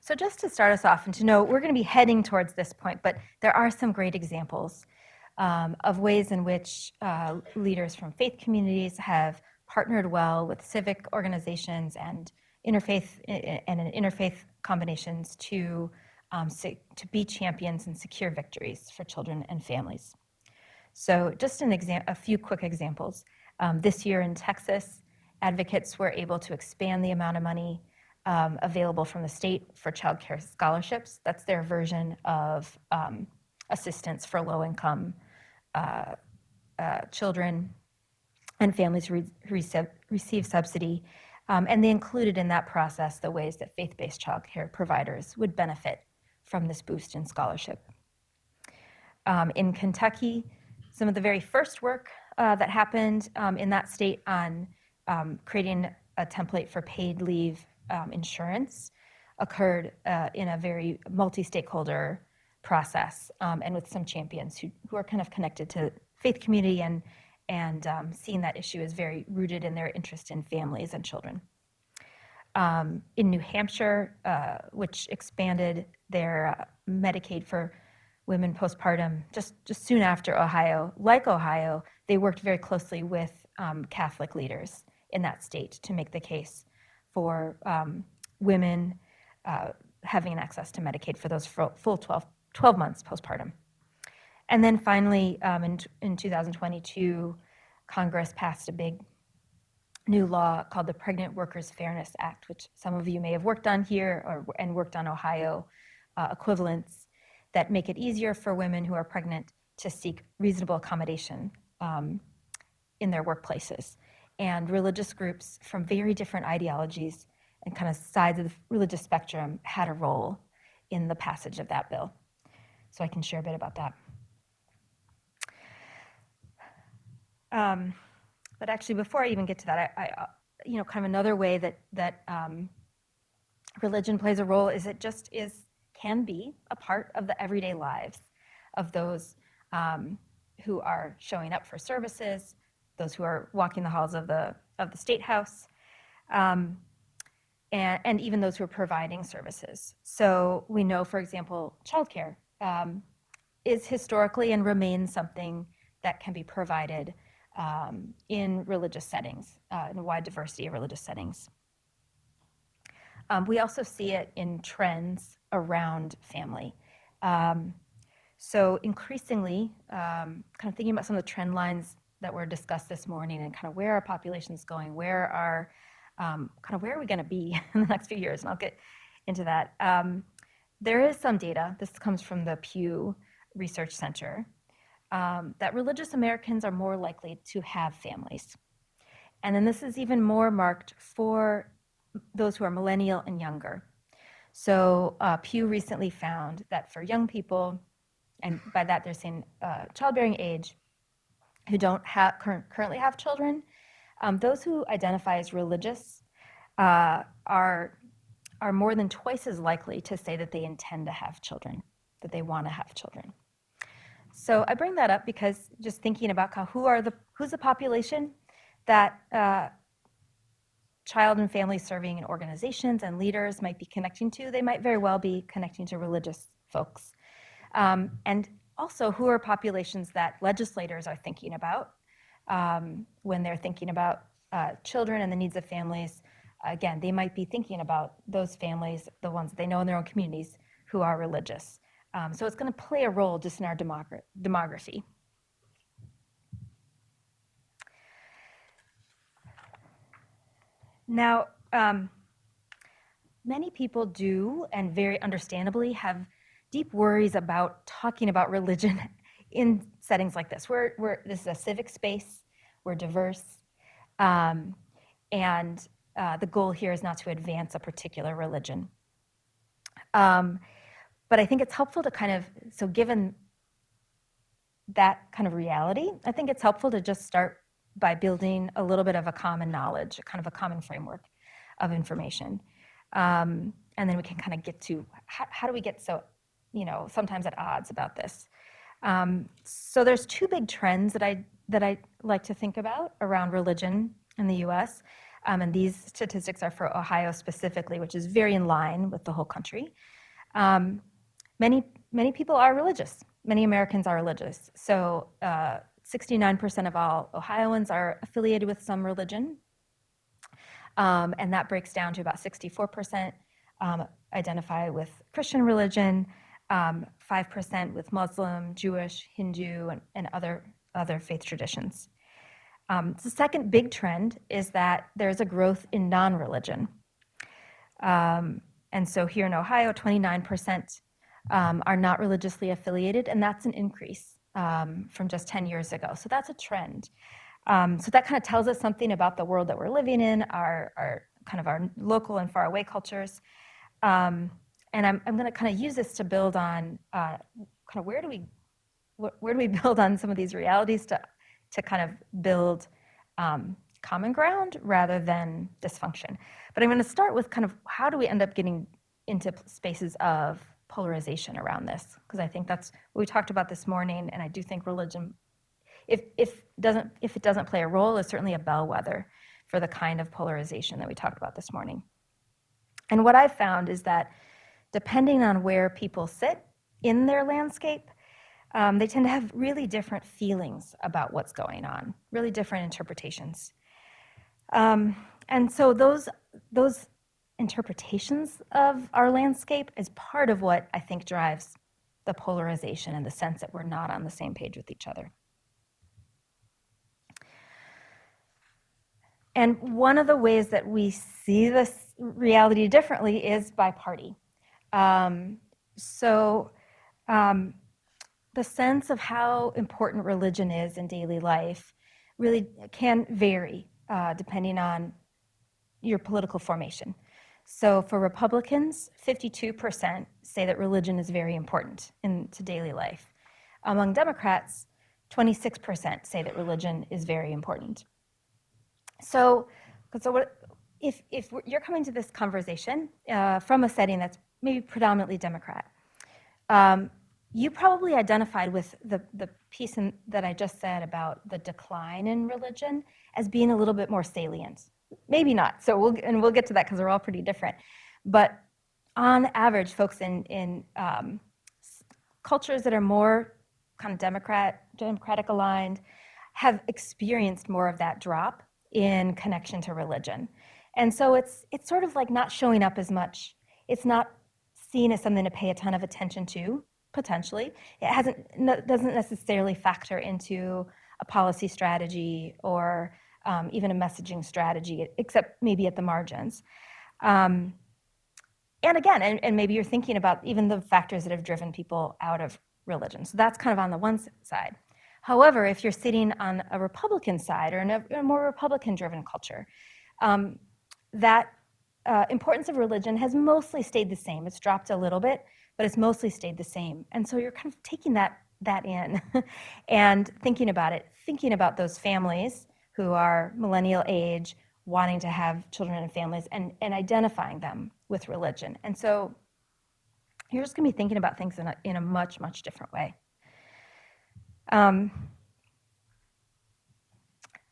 So just to start us off and to know, we're going to be heading towards this point, but there are some great examples of ways in which leaders from faith communities have partnered well with civic organizations and interfaith combinations to be champions and secure victories for children and families. So just a few quick examples. This year in Texas, advocates were able to expand the amount of money available from the state for child care scholarships. That's their version of assistance for low-income children and families receive subsidy. And they included in that process the ways that faith-based child care providers would benefit from this boost in scholarship. In Kentucky, some of the very first work that happened in that state on creating a template for paid leave insurance occurred in a very multi-stakeholder process and with some champions who are kind of connected to faith community and seeing that issue as very rooted in their interest in families and children. In New Hampshire, which expanded their Medicaid for women postpartum just soon after Ohio, like Ohio, they worked very closely with Catholic leaders in that state to make the case for women having access to Medicaid for those full 12 months postpartum. And then finally, in 2022, Congress passed a big new law called the Pregnant Workers Fairness Act, which some of you may have worked on here and worked on Ohio equivalents that make it easier for women who are pregnant to seek reasonable accommodation in their workplaces. And religious groups from very different ideologies and kind of sides of the religious spectrum had a role in the passage of that bill. So I can share a bit about that. But actually, before I even get to that, I kind of another way that religion plays a role is it just can be a part of the everyday lives of those who are showing up for services, those who are walking the halls of the State House, and even those who are providing services. So we know, for example, childcare is historically and remains something that can be provided in religious settings, in a wide diversity of religious settings. We also see it in trends around family. So increasingly, kind of thinking about some of the trend lines that were discussed this morning and kind of where our population is going, where are we going to be in the next few years, and I'll get into that. There is some data, this comes from the Pew Research Center, that religious Americans are more likely to have families. And then this is even more marked for those who are millennial and younger. So Pew recently found that for young people, and by that they're saying childbearing age, who don't currently have children, those who identify as religious are more than twice as likely to say that they intend to have children, that they want to have children. So I bring that up because just thinking about who's the population that child and family serving organizations and leaders might be connecting to, they might very well be connecting to religious folks. And also, who are populations that legislators are thinking about when they're thinking about children and the needs of families? Again, they might be thinking about those families, the ones they know in their own communities, who are religious. So it's going to play a role just in our demography. Now, many people do, and very understandably, have deep worries about talking about religion in settings like this. This is a civic space, we're diverse, and the goal here is not to advance a particular religion. But I think it's helpful to so given that kind of reality, I think it's helpful to just start by building a little bit of a common knowledge, kind of a common framework of information. And then we can kind of get to how do we get so, sometimes at odds about this. So there's two big trends that I like to think about around religion in the US. And these statistics are for Ohio specifically, which is very in line with the whole country. Many people are religious. Many Americans are religious. So 69% of all Ohioans are affiliated with some religion. And that breaks down to about 64% identify with Christian religion, 5% with Muslim, Jewish, Hindu, and other faith traditions. The second big trend is that there's a growth in non-religion. And so here in Ohio, 29% are not religiously affiliated, and that's an increase from just 10 years ago. So that's a trend. So that kind of tells us something about the world that we're living in, our local and faraway cultures. And I'm going to kind of use this to build on where do we build on some of these realities to kind of build common ground rather than dysfunction. But I'm going to start with kind of how do we end up getting into spaces of polarization around this, because I think that's what we talked about this morning, and I do think religion, if it doesn't play a role, is certainly a bellwether for the kind of polarization that we talked about this morning. And what I've found is that depending on where people sit in their landscape, they tend to have really different feelings about what's going on, really different interpretations. And so those interpretations of our landscape is part of what I think drives the polarization and the sense that we're not on the same page with each other. And one of the ways that we see this reality differently is by party. The the sense of how important religion is in daily life really can vary depending on your political formation. So for Republicans, 52% say that religion is very important into daily life. Among Democrats, 26% say that religion is very important. So if you're coming to this conversation from a setting that's maybe predominantly Democrat, you probably identified with the piece that I just said about the decline in religion as being a little bit more salient. Maybe not. So we'll get to that because they're all pretty different. But on average, folks in cultures that are more kind of democratic aligned have experienced more of that drop in connection to religion. And so it's sort of like not showing up as much. It's not seen as something to pay a ton of attention to, potentially. It doesn't necessarily factor into a policy strategy or even a messaging strategy, except maybe at the margins. And again, and maybe you're thinking about even the factors that have driven people out of religion. So that's kind of on the one side. However, if you're sitting on a Republican side or in a more Republican-driven culture, that importance of religion has mostly stayed the same. It's dropped a little bit, but it's mostly stayed the same. And so you're kind of taking that in and thinking about it, thinking about those families who are millennial age, wanting to have children and families, and identifying them with religion. And so you're just going to be thinking about things in a much, much different way.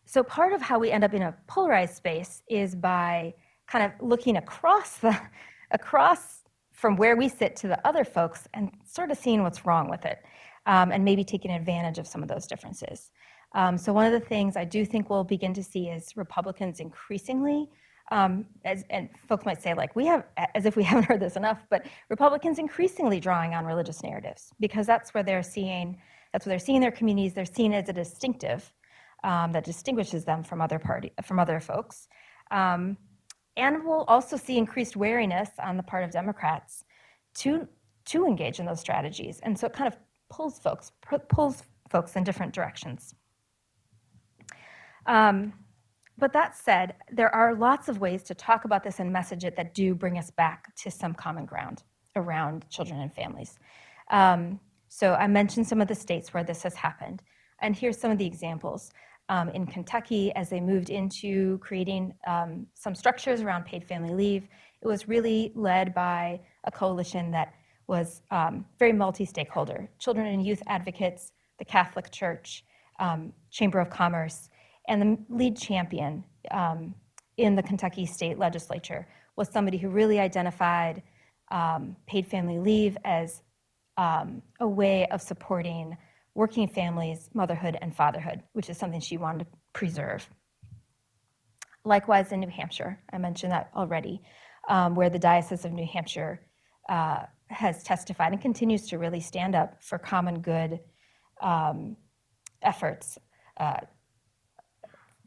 So part of how we end up in a polarized space is by kind of looking across from where we sit to the other folks and sort of seeing what's wrong with it, and maybe taking advantage of some of those differences. So one of the things I do think we'll begin to see is Republicans increasingly, and folks might say like as if we haven't heard this enough, but Republicans increasingly drawing on religious narratives because that's where they're seeing their communities. They're seen as a distinctive that distinguishes them from other folks. And we'll also see increased wariness on the part of Democrats to engage in those strategies. And so it kind of pulls folks in different directions. But that said, there are lots of ways to talk about this and message it that do bring us back to some common ground around children and families. So I mentioned some of the states where this has happened. And here's some of the examples. In Kentucky, as they moved into creating some structures around paid family leave, it was really led by a coalition that was very multi-stakeholder. Children and youth advocates, the Catholic Church, Chamber of Commerce, and the lead champion in the Kentucky state legislature was somebody who really identified paid family leave as a way of supporting working families, motherhood, and fatherhood, which is something she wanted to preserve. Likewise in New Hampshire, I mentioned that already, where the Diocese of New Hampshire has testified and continues to really stand up for common good efforts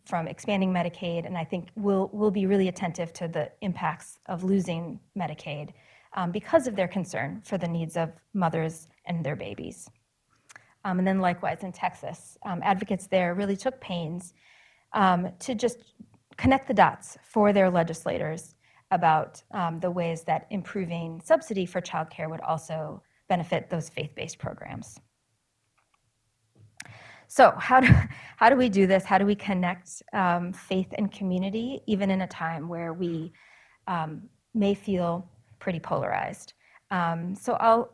from expanding Medicaid, and I think we'll be really attentive to the impacts of losing Medicaid because of their concern for the needs of mothers and their babies. And then likewise in Texas, advocates there really took pains to just connect the dots for their legislators about the ways that improving subsidy for childcare would also benefit those faith-based programs. So how do we do this? How do we connect faith and community, even in a time where we may feel pretty polarized? So I'll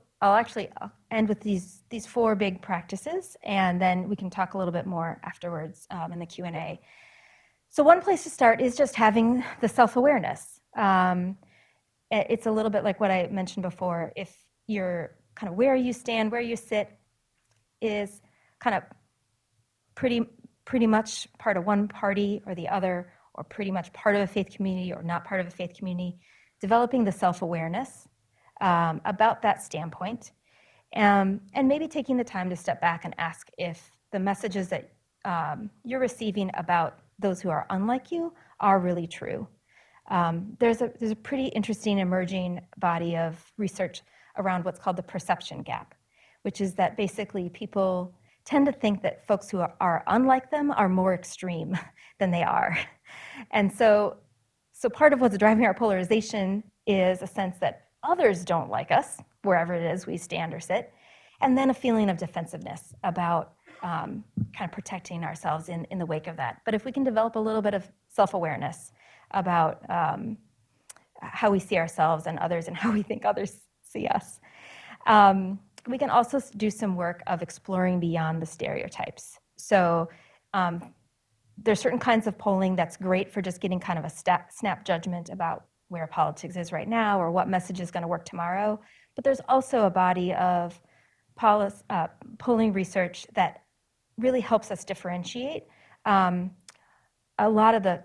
end with these four big practices, and then we can talk a little bit more afterwards in the Q&A. So one place to start is just having the self-awareness. It's a little bit like what I mentioned before. If you're kind of where you stand, where you sit is kind of pretty much part of one party or the other, or pretty much part of a faith community or not part of a faith community, developing the self-awareness about that standpoint, and maybe taking the time to step back and ask if the messages that you're receiving about those who are unlike you are really true. There's a pretty interesting emerging body of research around what's called the perception gap, which is that basically people tend to think that folks who are unlike them are more extreme than they are. And so part of what's driving our polarization is a sense that others don't like us, wherever it is we stand or sit, and then a feeling of defensiveness about kind of protecting ourselves in the wake of that. But if we can develop a little bit of self-awareness about how we see ourselves and others and how we think others see us, we can also do some work of exploring beyond the stereotypes. So there's certain kinds of polling that's great for just getting kind of a snap judgment about where politics is right now or what message is going to work tomorrow. But there's also a body of polling research that really helps us differentiate a lot of the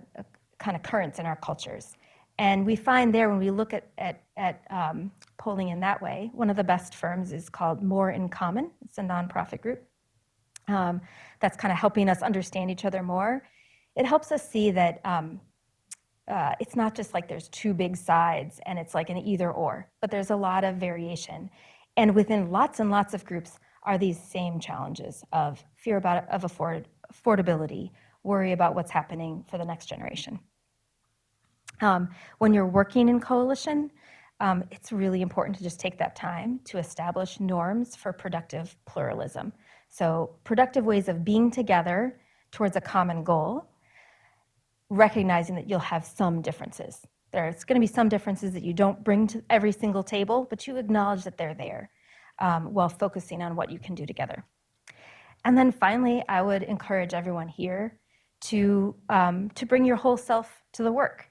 kind of currents in our cultures. And we find there when we look at polling in that way, one of the best firms is called More in Common. It's a nonprofit group that's kind of helping us understand each other more. It helps us see that it's not just like there's two big sides and it's like an either or, but there's a lot of variation. And within lots and lots of groups are these same challenges of fear of affordability, worry about what's happening for the next generation. When you're working in coalition, it's really important to just take that time to establish norms for productive pluralism. So productive ways of being together towards a common goal, recognizing that you'll have some differences. There's going to be some differences that you don't bring to every single table, but you acknowledge that they're there while focusing on what you can do together. And then finally, I would encourage everyone here to bring your whole self to the work.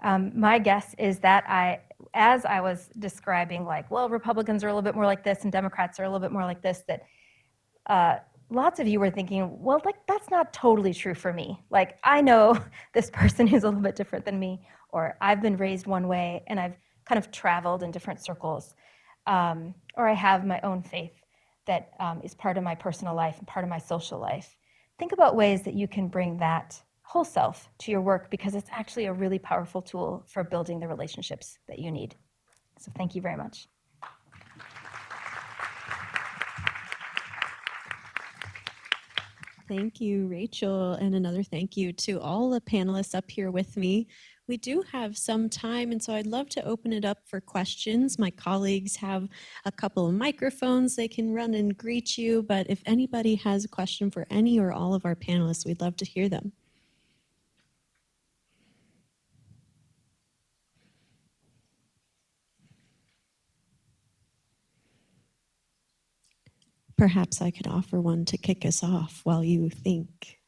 My guess is that as I was describing, like, well, Republicans are a little bit more like this and Democrats are a little bit more like this, that lots of you were thinking, well, like, that's not totally true for me. Like, I know this person who's a little bit different than me, or I've been raised one way and I've kind of traveled in different circles, or I have my own faith that is part of my personal life and part of my social life. Think about ways that you can bring that whole self to your work, because it's actually a really powerful tool for building the relationships that you need. So thank you very much. Thank you, Rachel, and another thank you to all the panelists up here with me. We do have some time, and so I'd love to open it up for questions. My colleagues have a couple of microphones. They can run and greet you, but if anybody has a question for any or all of our panelists, we'd love to hear them. Perhaps I could offer one to kick us off while you think.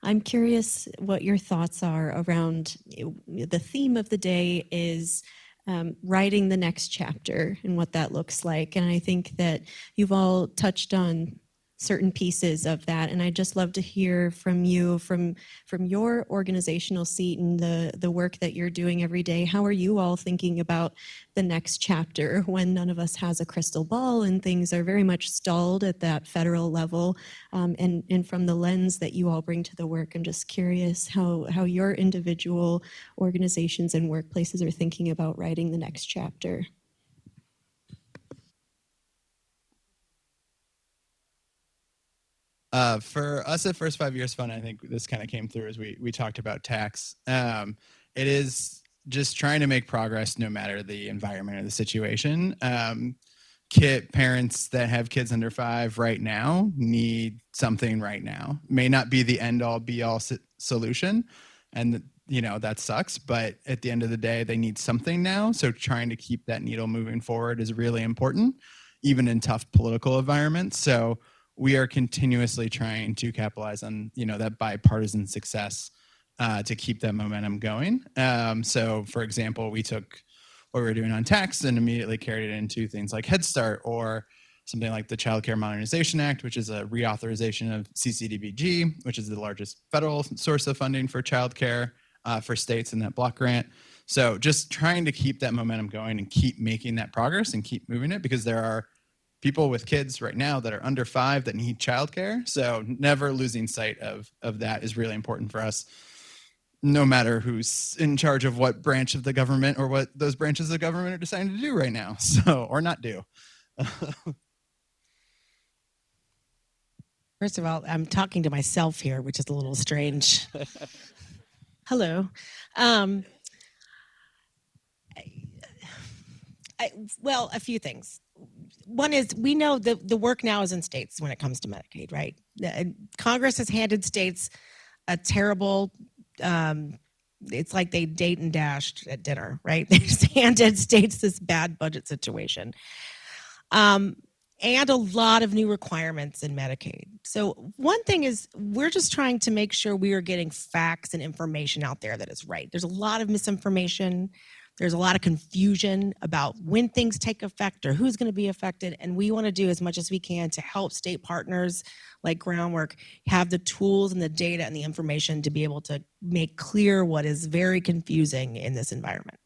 I'm curious what your thoughts are around the theme of the day is writing the next chapter and what that looks like. And I think that you've all touched on certain pieces of that. And I'd just love to hear from you, from your organizational seat and the work that you're doing every day. How are you all thinking about the next chapter when none of us has a crystal ball and things are very much stalled at that federal level? And from the lens that you all bring to the work, I'm just curious how your individual organizations and workplaces are thinking about writing the next chapter. For us at First 5 Years Fund, I think this kind of came through as we talked about tax. It is just trying to make progress no matter the environment or the situation. Parents that have kids under 5 right now need something right now. May not be the end-all be-all solution, and that sucks, but at the end of the day, they need something now. So trying to keep that needle moving forward is really important, even in tough political environments. So we are continuously trying to capitalize on that bipartisan success to keep that momentum going. So for example, we took what we were doing on tax and immediately carried it into things like Head Start or something like the Child Care Modernization Act, which is a reauthorization of CCDBG, which is the largest federal source of funding for childcare for states in that block grant. So just trying to keep that momentum going and keep making that progress and keep moving it, because there are people with kids right now that are under 5 that need childcare. So never losing sight of that is really important for us, no matter who's in charge of what branch of the government or what those branches of government are deciding to do right now. So, or not do. First of all, I'm talking to myself here, which is a little strange. Hello. Um, well, a few things. One is we know the work now is in states when it comes to Medicaid, right? Congress has handed states a terrible, it's like they date and dashed at dinner, right? They just handed states this bad budget situation. And a lot of new requirements in Medicaid. So one thing is we're just trying to make sure we are getting facts and information out there that is right. There's a lot of misinformation. There's a lot of confusion about when things take effect or who's going to be affected. And we want to do as much as we can to help state partners like Groundwork have the tools and the data and the information to be able to make clear what is very confusing in this environment.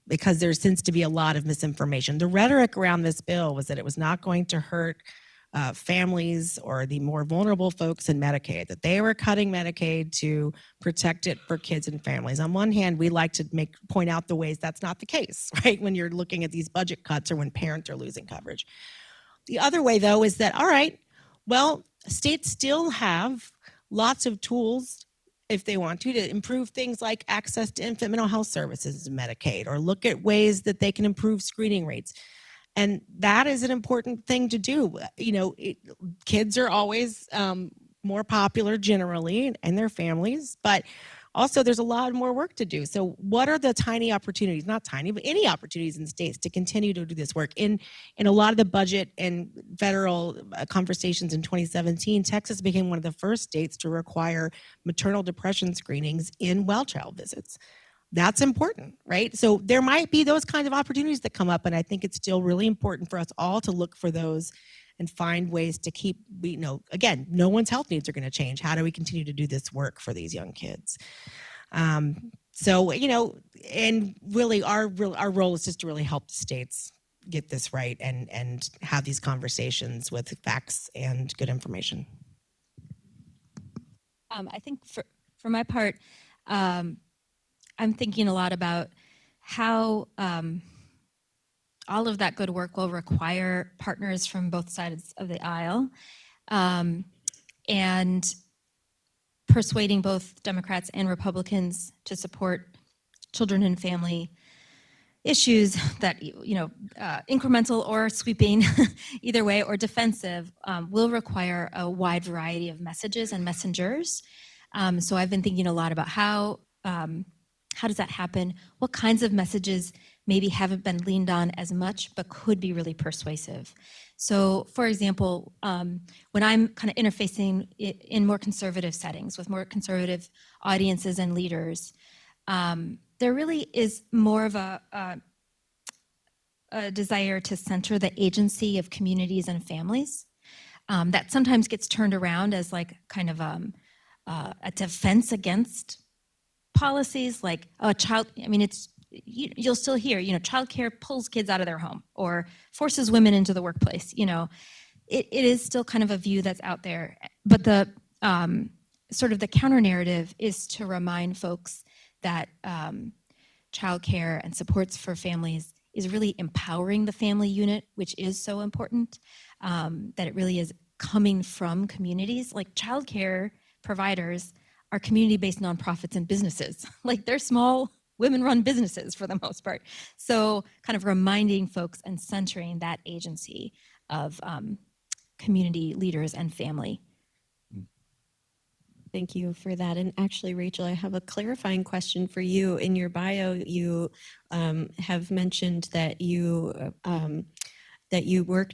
Because there seems to be a lot of misinformation. The rhetoric around this bill was that it was not going to hurt families or the more vulnerable folks in Medicaid, that they were cutting Medicaid to protect it for kids and families. On one hand, we like to point out the ways that's not the case, right? When you're looking at these budget cuts or when parents are losing coverage. The other way, though, is that, all right, well, states still have lots of tools if they want to improve things like access to infant mental health services in Medicaid, or look at ways that they can improve screening rates. And that is an important thing to do. You know, kids are always more popular generally and their families, but also there's a lot more work to do. So what are the tiny opportunities, not tiny, but any opportunities in states to continue to do this work? In a lot of the budget and federal conversations in 2017, Texas became one of the first states to require maternal depression screenings in well child visits. That's important, right? So there might be those kinds of opportunities that come up, and I think it's still really important for us all to look for those and find ways to keep, again, no one's health needs are going to change. How do we continue to do this work for these young kids? So, and really our role is just to really help the states get this right and have these conversations with facts and good information. I think for my part, I'm thinking a lot about how all of that good work will require partners from both sides of the aisle, and persuading both Democrats and Republicans to support children and family issues that, incremental or sweeping, either way, or defensive, will require a wide variety of messages and messengers. So I've been thinking a lot about how does that happen? What kinds of messages maybe haven't been leaned on as much, but could be really persuasive? So, for example, when I'm kind of interfacing in more conservative settings with more conservative audiences and leaders, there really is more of a desire to center the agency of communities and families. That sometimes gets turned around as like kind of a defense against policies like you'll still hear, childcare pulls kids out of their home or forces women into the workplace. It is still kind of a view that's out there. But the sort of the counter narrative is to remind folks that childcare and supports for families is really empowering the family unit, which is so important, that it really is coming from communities. Like childcare providers are community-based nonprofits and businesses. Like they're small women-run businesses for the most part. So kind of reminding folks and centering that agency of community leaders and family. Thank you for that. And actually, Rachel, I have a clarifying question for you. In your bio, you have mentioned that you work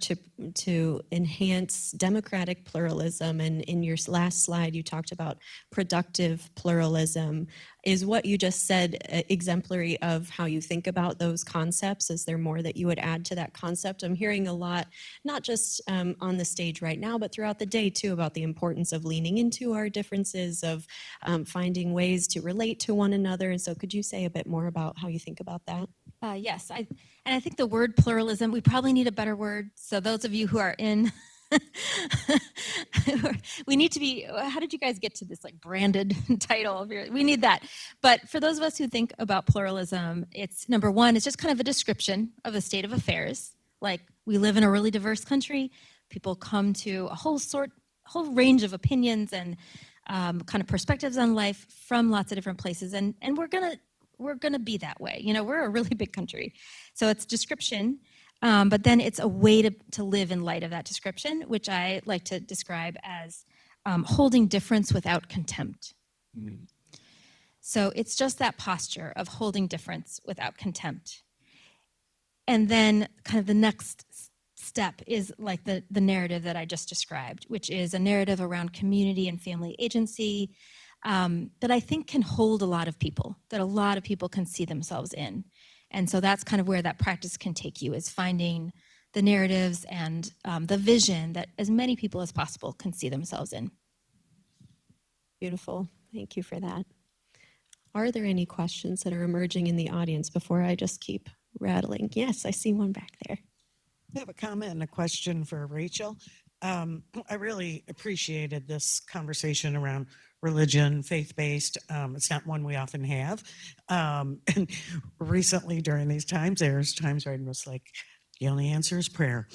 to enhance democratic pluralism, and in your last slide you talked about productive pluralism. Is what you just said exemplary of how you think about those concepts? Is there more that you would add to that concept? I'm hearing a lot, not just on the stage right now, but throughout the day too, about the importance of leaning into our differences, of finding ways to relate to one another. And so could you say a bit more about how you think about that? Yes, I think the word pluralism, we probably need a better word. So those of you who are in, we need to be, how did you guys get to this like branded title? We need that. But for those of us who think about pluralism, it's number one, it's just kind of a description of the state of affairs. Like we live in a really diverse country, People come to a whole range of opinions and kind of perspectives on life from lots of different places, and we're gonna be that way. You know, we're a really big country, so it's description, but then it's a way to live in light of that description, which I like to describe as holding difference without contempt. So it's just that posture of holding difference without contempt. And then kind of the next step is like the narrative that I just described, which is a narrative around community and family agency that I think can hold a lot of people, that a lot of people can see themselves in. And so that's kind of where that practice can take you, is finding the narratives and the vision that as many people as possible can see themselves in. Beautiful. Thank you for that. Are there any questions that are emerging in the audience before I just keep rattling? Yes, I see one back there. I have a comment and a question for Rachel. I really appreciated this conversation around religion, faith-based. It's not one we often have. And recently during these times, there's times where I'm just like, the only answer is prayer.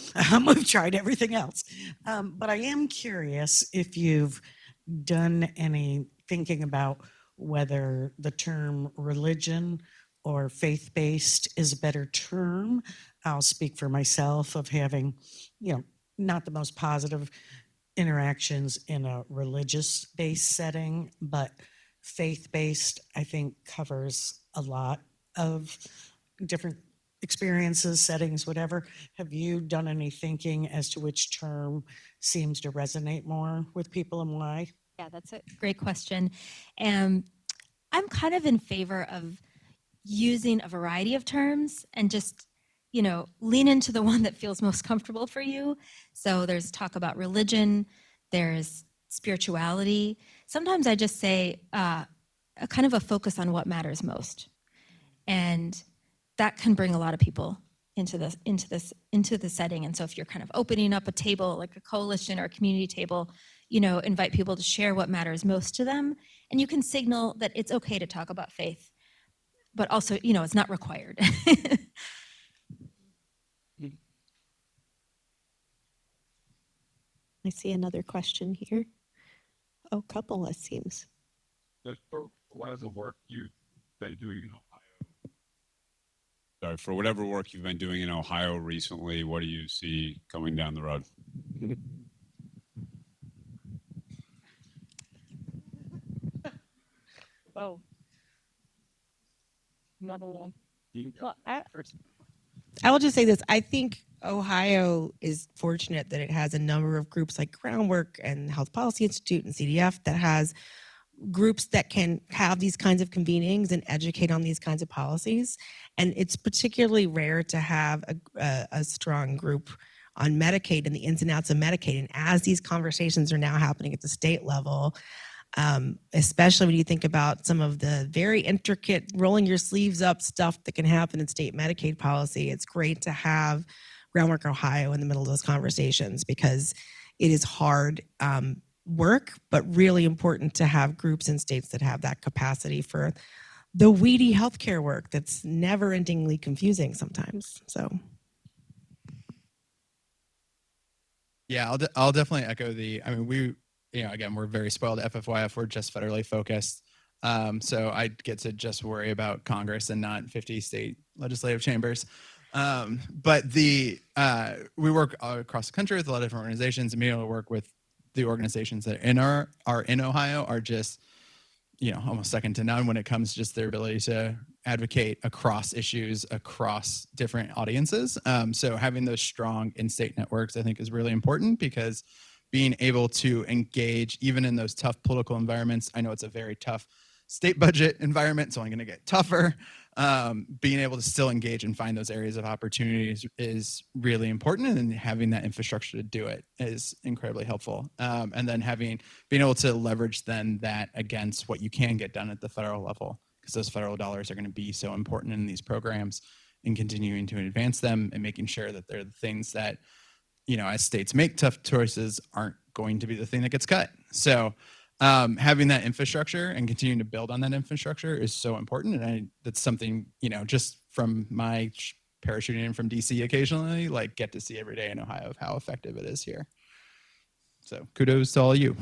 We've tried everything else. But I am curious if you've done any thinking about whether the term religion or faith-based is a better term. I'll speak for myself of having, not the most positive interactions in a religious-based setting, but faith-based, I think, covers a lot of different experiences, settings, whatever. Have you done any thinking as to which term seems to resonate more with people and why? Yeah, that's a great question. And I'm kind of in favor of using a variety of terms and just, lean into the one that feels most comfortable for you. So there's talk about religion, there's spirituality. Sometimes I just say a kind of a focus on what matters most. And that can bring a lot of people into the setting. And so if you're kind of opening up a table, like a coalition or a community table, invite people to share what matters most to them. And you can signal that it's okay to talk about faith, but also, it's not required. I see another question here. Oh, couple, it seems. What is the work you've been doing in Ohio? Sorry, for whatever work you've been doing in Ohio recently, what do you see coming down the road? Oh. Another one. Well, I will just say this. I think Ohio is fortunate that it has a number of groups like Groundwork and Health Policy Institute and CDF that has groups that can have these kinds of convenings and educate on these kinds of policies. And it's particularly rare to have a strong group on Medicaid and the ins and outs of Medicaid. And as these conversations are now happening at the state level, especially when you think about some of the very intricate rolling your sleeves up stuff that can happen in state Medicaid policy, it's great to have Groundwork Ohio in the middle of those conversations, because it is hard work, but really important to have groups in states that have that capacity for the weedy healthcare work that's never-endingly confusing sometimes. So. Yeah, I'll definitely echo again, we're very spoiled at FFYF. We're just federally focused. So I get to just worry about Congress and not 50 state legislative chambers. But we work across the country with a lot of different organizations, and being able to work with the organizations that are in Ohio are just, almost second to none when it comes to just their ability to advocate across issues, across different audiences. So having those strong in-state networks, I think, is really important, because being able to engage even in those tough political environments. I know it's a very tough state budget environment. It's only going to get tougher. Being able to still engage and find those areas of opportunities is really important. And then having that infrastructure to do it is incredibly helpful. And then being able to leverage then that against what you can get done at the federal level, because those federal dollars are going to be so important in these programs, and continuing to advance them and making sure that they're the things that, as states make tough choices, aren't going to be the thing that gets cut. So having that infrastructure and continuing to build on that infrastructure is so important. And that's something, just from my parachuting in from DC occasionally, like get to see every day in Ohio of how effective it is here. So kudos to all you.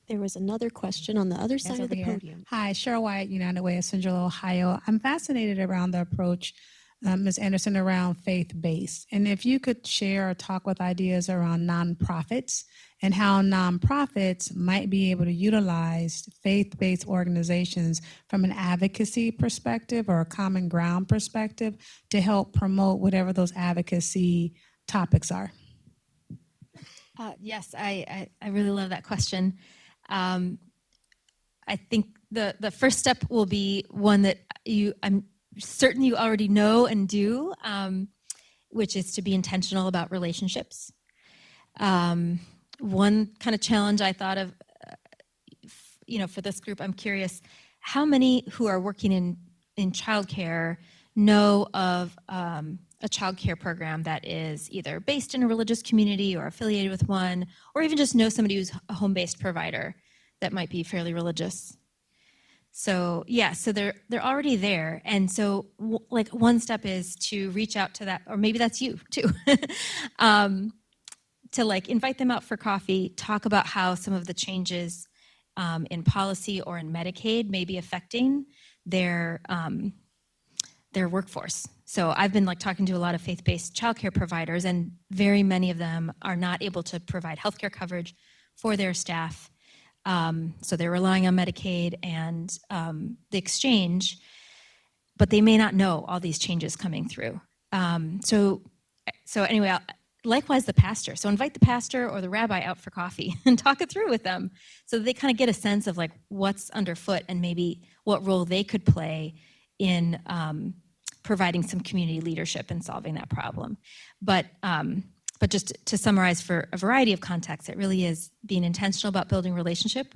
There was another question on the other Yes, side of over the here. podium. Hi, Cheryl Wyatt, United Way of Central Ohio. I'm fascinated around the approach, Ms. Anderson, around faith-based. And if you could share or talk with ideas around nonprofits and how nonprofits might be able to utilize faith-based organizations from an advocacy perspective or a common ground perspective to help promote whatever those advocacy topics are. Yes, I really love that question. I think the first step will be one that I'm certain you already know and do, which is to be intentional about relationships. One kind of challenge I thought of, for this group, I'm curious, how many who are working in childcare know of a childcare program that is either based in a religious community or affiliated with one, or even just know somebody who's a home-based provider that might be fairly religious. So yeah, so they're already there. And so like one step is to reach out to that, or maybe that's you too, to like invite them out for coffee, talk about how some of the changes in policy or in Medicaid may be affecting their workforce. So I've been like talking to a lot of faith-based childcare providers, and very many of them are not able to provide healthcare coverage for their staff. So they're relying on Medicaid and the exchange, but they may not know all these changes coming through. So anyway, likewise the pastor. So invite the pastor or the rabbi out for coffee and talk it through with them, so that they kind of get a sense of like what's underfoot and maybe what role they could play in providing some community leadership in solving that problem. But just to summarize, for a variety of contexts, it really is being intentional about building relationship,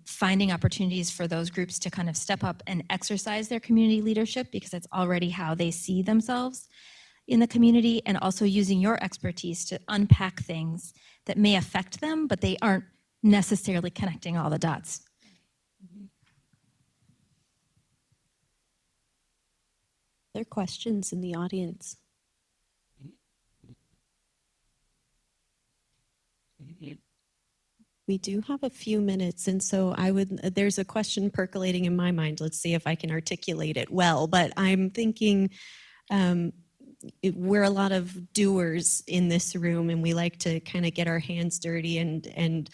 finding opportunities for those groups to kind of step up and exercise their community leadership, because it's already how they see themselves in the community, and also using your expertise to unpack things that may affect them, but they aren't necessarily connecting all the dots. There are questions in the audience. We do have a few minutes, and so there's a question percolating in my mind. Let's see if I can articulate it well, but I'm thinking we're a lot of doers in this room, and we like to kind of get our hands dirty and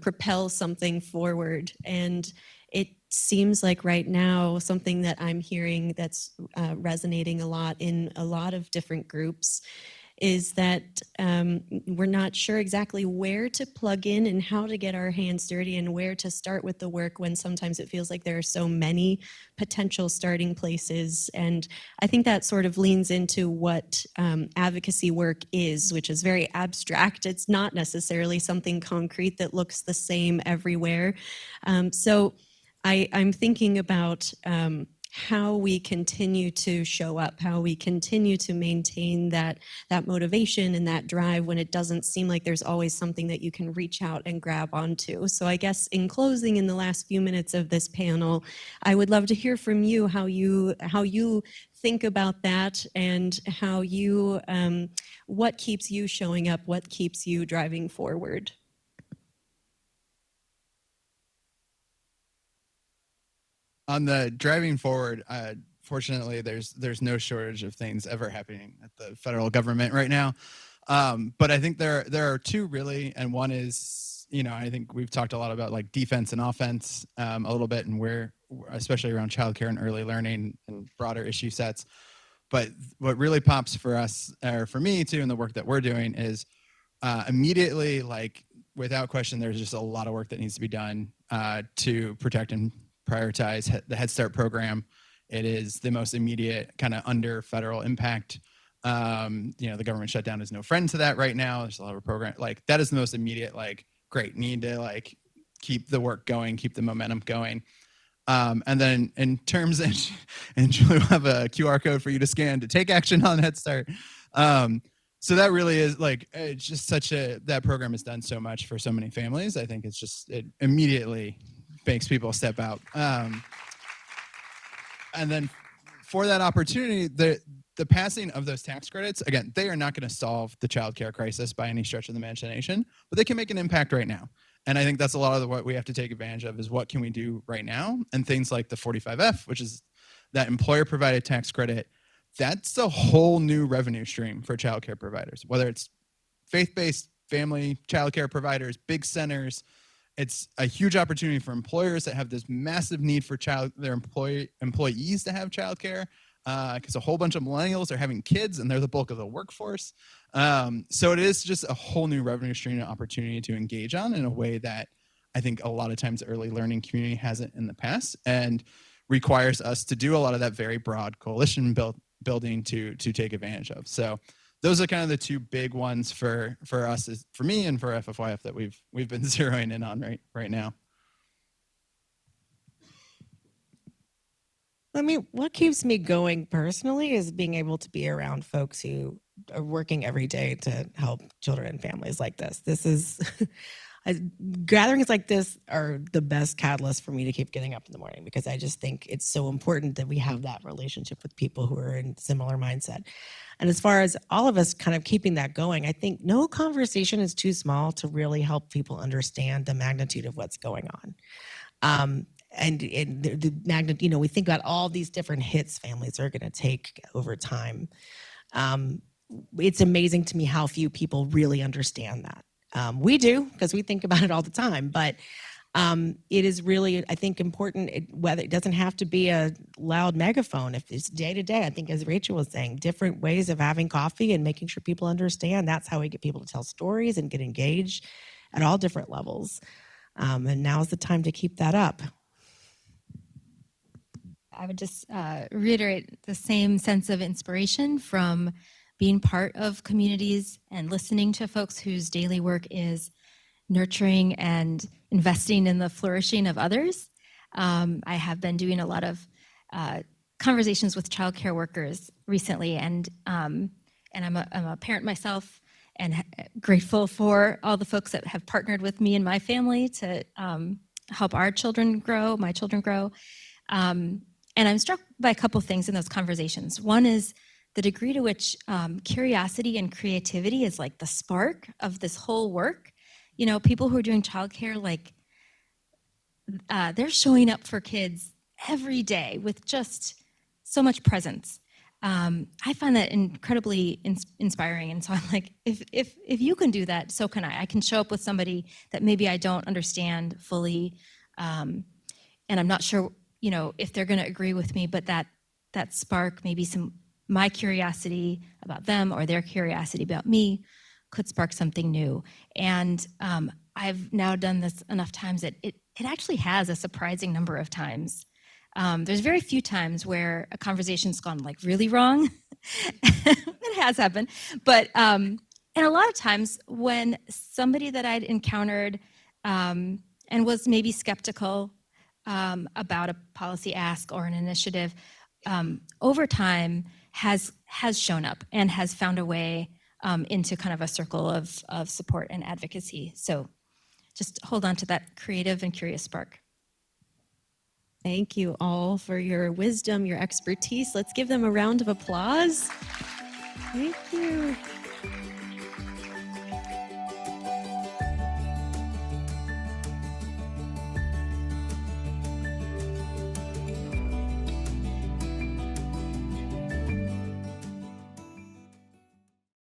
propel something forward. And it seems like right now, something that I'm hearing that's resonating a lot in a lot of different groups is that we're not sure exactly where to plug in and how to get our hands dirty and where to start with the work, when sometimes it feels like there are so many potential starting places. And I think that sort of leans into what advocacy work is, which is very abstract. It's not necessarily something concrete that looks the same everywhere. So I'm thinking about how we continue to show up, how we continue to maintain that motivation and that drive when it doesn't seem like there's always something that you can reach out and grab onto. So I guess in closing, in the last few minutes of this panel, I would love to hear from you how you think about that, and how you what keeps you showing up, what keeps you driving forward. On the driving forward, fortunately, there's no shortage of things ever happening at the federal government right now. But I think there are two really, and one is, I think we've talked a lot about like defense and offense a little bit, and where, especially around childcare and early learning and broader issue sets. But what really pops for us, or for me too, in the work that we're doing is immediately, like without question, there's just a lot of work that needs to be done to protect and prioritize the Head Start program. It is the most immediate kind of under federal impact. The government shutdown is no friend to that right now. There's a lot of program, like that is the most immediate, like great, need to like keep the work going, keep the momentum going. And then in terms of, and Julie will have a QR code for you to scan to take action on Head Start. So that really is like, it's just that program has done so much for so many families. I think it immediately makes people step out. and then for that opportunity, the passing of those tax credits, again, they are not going to solve the childcare crisis by any stretch of the imagination, but they can make an impact right now. And I think that's a lot of what we have to take advantage of is what can we do right now? And things like the 45F, which is that employer provided tax credit, that's a whole new revenue stream for childcare providers, whether it's faith-based family childcare providers, big centers. It's a huge opportunity for employers that have this massive need for their employees to have childcare, because a whole bunch of millennials are having kids and they're the bulk of the workforce. So it is just a whole new revenue stream and opportunity to engage on in a way that I think a lot of times the early learning community hasn't in the past, and requires us to do a lot of that very broad coalition building to take advantage of. So those are kind of the two big ones for us, for me and for FFYF, that we've been zeroing in on right now. I mean, what keeps me going personally is being able to be around folks who are working every day to help children and families like this. This is gatherings like this are the best catalyst for me to keep getting up in the morning, because I just think it's so important that we have that relationship with people who are in similar mindset. And as far as all of us kind of keeping that going, I think no conversation is too small to really help people understand the magnitude of what's going on. And the magnitude, we think about all these different hits families are going to take over time. It's amazing to me how few people really understand that. We do, because we think about it all the time, but it is really, I think, important, whether it doesn't have to be a loud megaphone. If it's day to day, I think, as Rachel was saying, different ways of having coffee and making sure people understand. That's how we get people to tell stories and get engaged at all different levels. And now's the time to keep that up. I would just reiterate the same sense of inspiration from being part of communities and listening to folks whose daily work is nurturing and investing in the flourishing of others. I have been doing a lot of conversations with childcare workers recently, and I'm a parent myself, and grateful for all the folks that have partnered with me and my family to help our children grow, my children grow. And I'm struck by a couple things in those conversations. One is the degree to which curiosity and creativity is like the spark of this whole work. People who are doing childcare, like they're showing up for kids every day with just so much presence. I find that incredibly inspiring. And so I'm like, if you can do that, so can I. I can show up with somebody that maybe I don't understand fully, and I'm not sure, if they're going to agree with me, but that spark, maybe my curiosity about them or their curiosity about me, could spark something new. And I've now done this enough times that it actually has a surprising number of times. There's very few times where a conversation's gone like really wrong. It has happened. But and a lot of times when somebody that I'd encountered and was maybe skeptical about a policy ask or an initiative, over time has shown up and has found a way into kind of a circle of support and advocacy. So just hold on to that creative and curious spark. Thank you all for your wisdom, your expertise. Let's give them a round of applause. Thank you.